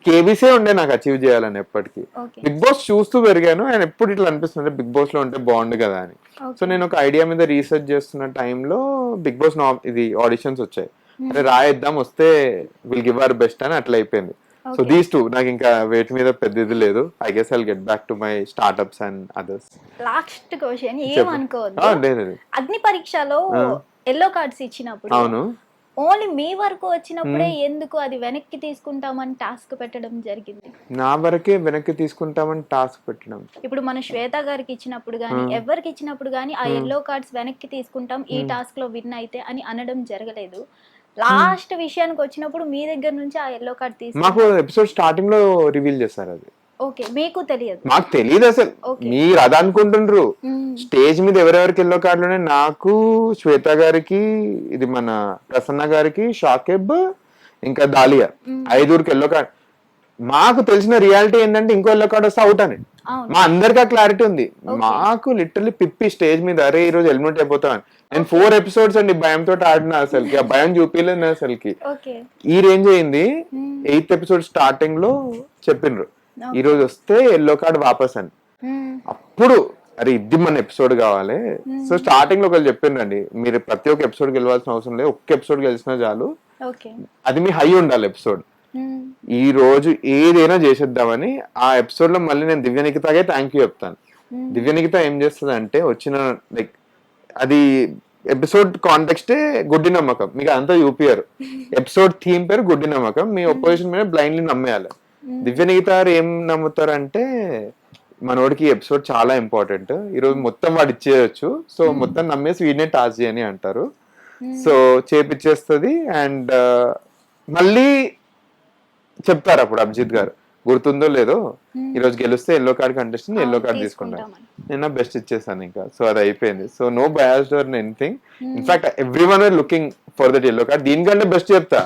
కేబీసీ ఉండే నాకు అచీవ్ చేయాలని ఎప్పటికీ. బిగ్ బాస్ చూస్తూ పెరిగాను, అండ్ ఎప్పుడు ఇట్లా అనిపిస్తుంది బిగ్ బాస్ లో ఉంటే బాగుండు కదా అని. సో నేను ఒక ఐడియా మీద రీసెర్చ్ చేస్తున్న టైంలో బిగ్ బాస్ ఇది ఆడిషన్స్ వచ్చాయి. అరే రాయిద్దాం, వస్తే విల్ గివ్ అవర్ బెస్ట్ అని అట్లా అయిపోయింది. సో దీస్ టూ నాకు ఇంకా వేటి మీద పెద్ద ఇది లేదు. I guess I'll get back to my startups and others. Last question, ఏమనుకోవద్దు. అగ్ని పరీక్షలో ఎల్లో కార్డ్స్ ఇచ్చినప్పుడు అవును ఓన్లీ మీ వరకు వచ్చినప్పుడే ఎందుకు అది వెనక్కి తీసుకుంటామని టాస్క్ పెట్టడం జరిగింది? నా వరకే వెనక్కి తీసుకుంటామని టాస్క్ పెట్టడం. ఇప్పుడు మన శ్వేత గారికి ఇచ్చినప్పుడు గానీ ఎవరికి ఇచ్చినప్పుడు గానీ ఆ ఎల్లో కార్డ్స్ వెనక్కి తీసుకుంటాం ఈ టాస్క్ లో విన్ అయితే అని అనడం జరగలేదు. లాస్ట్ విషయానికి వచ్చినప్పుడు మీ దగ్గర నుంచి ఆ ఎల్లో కార్డ్ తీసి మాకు ఎపిసోడ్ స్టార్టింగ్ లో రివీల్ చేస్తారు అది. ఓకే, మీకు తెలియదు? మాకు తెలియదు అసలు, మీరు అది అనుకుంటుండ్రు. స్టేజ్ మీద ఎవరెవరికి ఎల్లో కార్డులు, నాకు, శ్వేత గారికి, ఇది మన ప్రసన్న గారికి, షాకిబ్, ఇంకా దాలియా, 5 ఎల్లో కార్డ్. మాకు తెలిసిన రియాలిటీ ఏంటంటే ఇంకో ఎల్లో కార్డ్ వస్తే అవుట్ అని. మా అందరికి ఆ క్లారిటీ ఉంది. మాకు లిటరల్లీ పిప్పి స్టేజ్ మీద, అరే ఈ రోజు ఎలిమినేట్ అయిపోతామని. నేను 4 ఎపిసోడ్స్ అండి భయంతో ఆడిన, అసలుకి ఆ భయం చూపించలేదు అసలుకి. ఈ రేంజ్ అయింది. 8th ఎపిసోడ్ స్టార్టింగ్ లో చెప్పిండ్రు ఈ రోజు వస్తే ఎల్లో కార్డ్ వాపస్ అని. అప్పుడు అరే ఇది మన ఎపిసోడ్ కావాలి. సో స్టార్టింగ్ లో ఒకళ్ళు చెప్పిండ్రండి, మీరు ప్రతి ఒక్క ఎపిసోడ్ గెలవాల్సిన అవసరం లేదు, ఒక్క ఎపిసోడ్ గెలిచినా చాలు, అది మీ హై ఉండాలి ఎపిసోడ్. ఈ రోజు ఏదైనా చేసేద్దామని ఆ ఎపిసోడ్ లో మళ్ళీ నేను దివ్య నిఖితాగే థ్యాంక్ యూ చెప్తాను. దివ్య నిఖిత ఏం చేస్తుంది అంటే వచ్చిన లైక్ అది ఎపిసోడ్ కాంటెక్స్టే గుడ్డి నమ్మకం, మీకు అంతా చూపియారు. ఎపిసోడ్ థీమ్ పేరు గుడ్డి నమ్మకం, మీ ఒపోజిషన్ మీద బ్లైండ్లీ నమ్మేయాలి. దివ్య నిఖిత ఏం నమ్ముతారంటే మనోడికి ఎపిసోడ్ చాలా ఇంపార్టెంట్, ఈ రోజు మొత్తం వాడు ఇచ్చేయచ్చు, సో మొత్తం నమ్మేసి వీడినే టాస్ చేయని అంటారు. సో చేపిచ్చేస్తుంది. అండ్ మళ్ళీ చెప్తారు అప్పుడు అభిజిత్ గారు, గుర్తుందో లేదో ఈ రోజు గెలిస్తే yellow card contestant yellow card తీసుకుంటాను, నేను బెస్ట్ ఇచ్చేసాను ఇంకా. సో అది అయిపోయింది. So no biased or anything. In fact everyone are looking for that yellow card. దీనికంటే బెస్ట్ చెప్తా,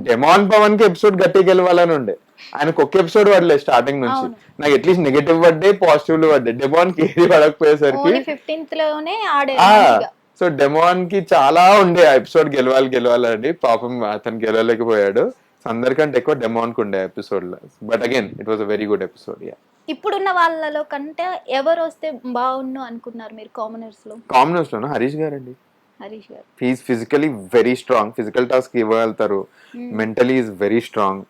డెమాన్ పవన్ కి ఎపిసోడ్ గట్టి గెలవాలని ఉండే, ఆయనకు ఒక్క ఎపిసోడ్ పడలేదు స్టార్టింగ్ నుంచి. నాకు అట్లీస్ట్ నెగటివ్ పడ్డాయి, పాజిటివ్ పడ్డాయి. డెమాన్ కి ఏది పడకపోయేసరికి సో డెమాన్ కి చాలా ఉండే ఆ ఎపిసోడ్ గెలవాలని, పాపం అతను గెలవలేకపోయాడు. అందరికంటే ఎక్కువ డెమాన్ కు ఉండే ఎపిసోడ్ లో. But again it was a very good episode. ఇప్పుడున్న వాళ్ళలో కంటే ఎవరు వస్తే బాగుండు అనుకున్నారు మీరు కామనర్స్ లో? కామనర్స్ లోనా హరీష్ గారు అండి. హరీష్ గారు he's physically very strong, physical task ఇవ్వగలుగుతారు, mentally is very strong,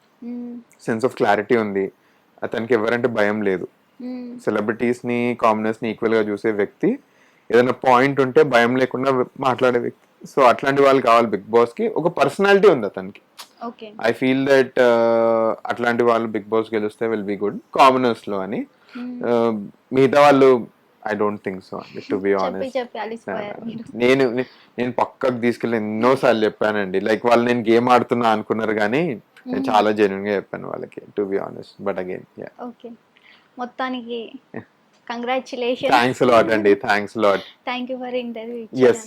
sense of clarity ఉంది, అతనికి ఎవరంటే భయం లేదు. సెలబ్రిటీస్ ని కామనర్స్ ని ఈక్వల్ గా చూసే వ్యక్తి, ఏదైనా పాయింట్ ఉంటే భయం లేకుండా మాట్లాడే వ్యక్తి. సో అట్లాంటి వాళ్ళు కావాలి బిగ్ బాస్ కి. ఒక పర్సనాలిటీ ఉంది అతనికి. ఐ ఫీల్ దట్ అట్లాంటి వాళ్ళు బిగ్ బాస్ గెలిస్తే విల్ బి గుడ్ కామనర్స్ లో అని. మిగతా వాళ్ళు ఐ డోంట్ థింక్ సో అండి, టు బి ఆనెస్ట్. నేను పక్కకు తీసుకెళ్ళి ఎన్నోసార్లు చెప్పానండి, లైక్ వాళ్ళు నేను గేమ్ ఆడుతున్నా అనుకున్నారు కానీ నేను చాలా జెన్యూన్ గా చెప్పాను వాళ్ళకి, to be honest. But again మొత్తానికి కంగ్రాచులేషన్. థ్యాంక్స్ లాట్ అండి, thanks lot. Thank you for interview. Yes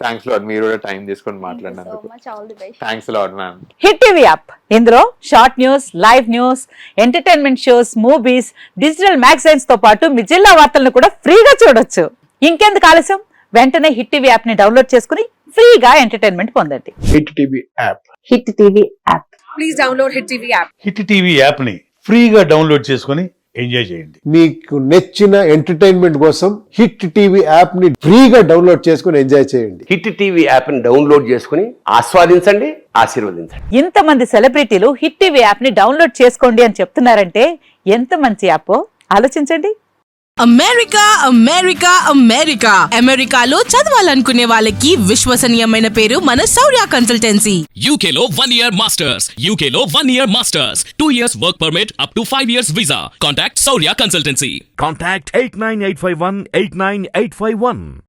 thanks lot, మీరు కూడా టైం తీసుకొని మాట్లాడినందుకు. Much, all the best. Thanks lot ma'am. Hit TV app ఇందులో short news, live news, entertainment shows, movies, digital magazines తో పాటు మీ జిల్లా వార్తలను కూడా ఫ్రీగా చూడొచ్చు. ఇంకెందుకు ఆలస్యం, వెంటనే హిట్ టీవీ యాప్ ని డౌన్లోడ్ చేసుకుని ఫ్రీగా ఎంటర్టైన్మెంట్ పొందండి. Hit TV app. Hit TV app. Please download Hit TV app. Hit TV యాప్ని ఫ్రీగా డౌన్లోడ్ చేసుకొని ఎంజాయ్ చేయండి. మీకు నచ్చిన ఎంటర్టైన్మెంట్ కోసం హిట్ టీవీ యాప్ ని ఫ్రీగా డౌన్లోడ్ చేసుకుని ఎంజాయ్ చేయండి. హిట్ టీవీ యాప్ని డౌన్లోడ్ చేసుకుని ఆస్వాదించండి, ఆశీర్వదించండి. ఇంతమంది సెలబ్రిటీలు హిట్ టీవీ యాప్ ని డౌన్లోడ్ చేసుకోండి అని చెప్తున్నారంటే ఎంత మంచి యాప్ ఆలోచించండి. అమెరికా అమెరికా అమెరికా అమెరికాలో చదవాలనుకునే వాళ్ళకి విశ్వసనీయమైన పేరు మన శౌర్య consultancy. UK Law 1 Year Masters. UK Law 1 Year Masters. 2 years work permit up to 5 years visa. Contact Saurya Consultancy. Contact 89851 89851.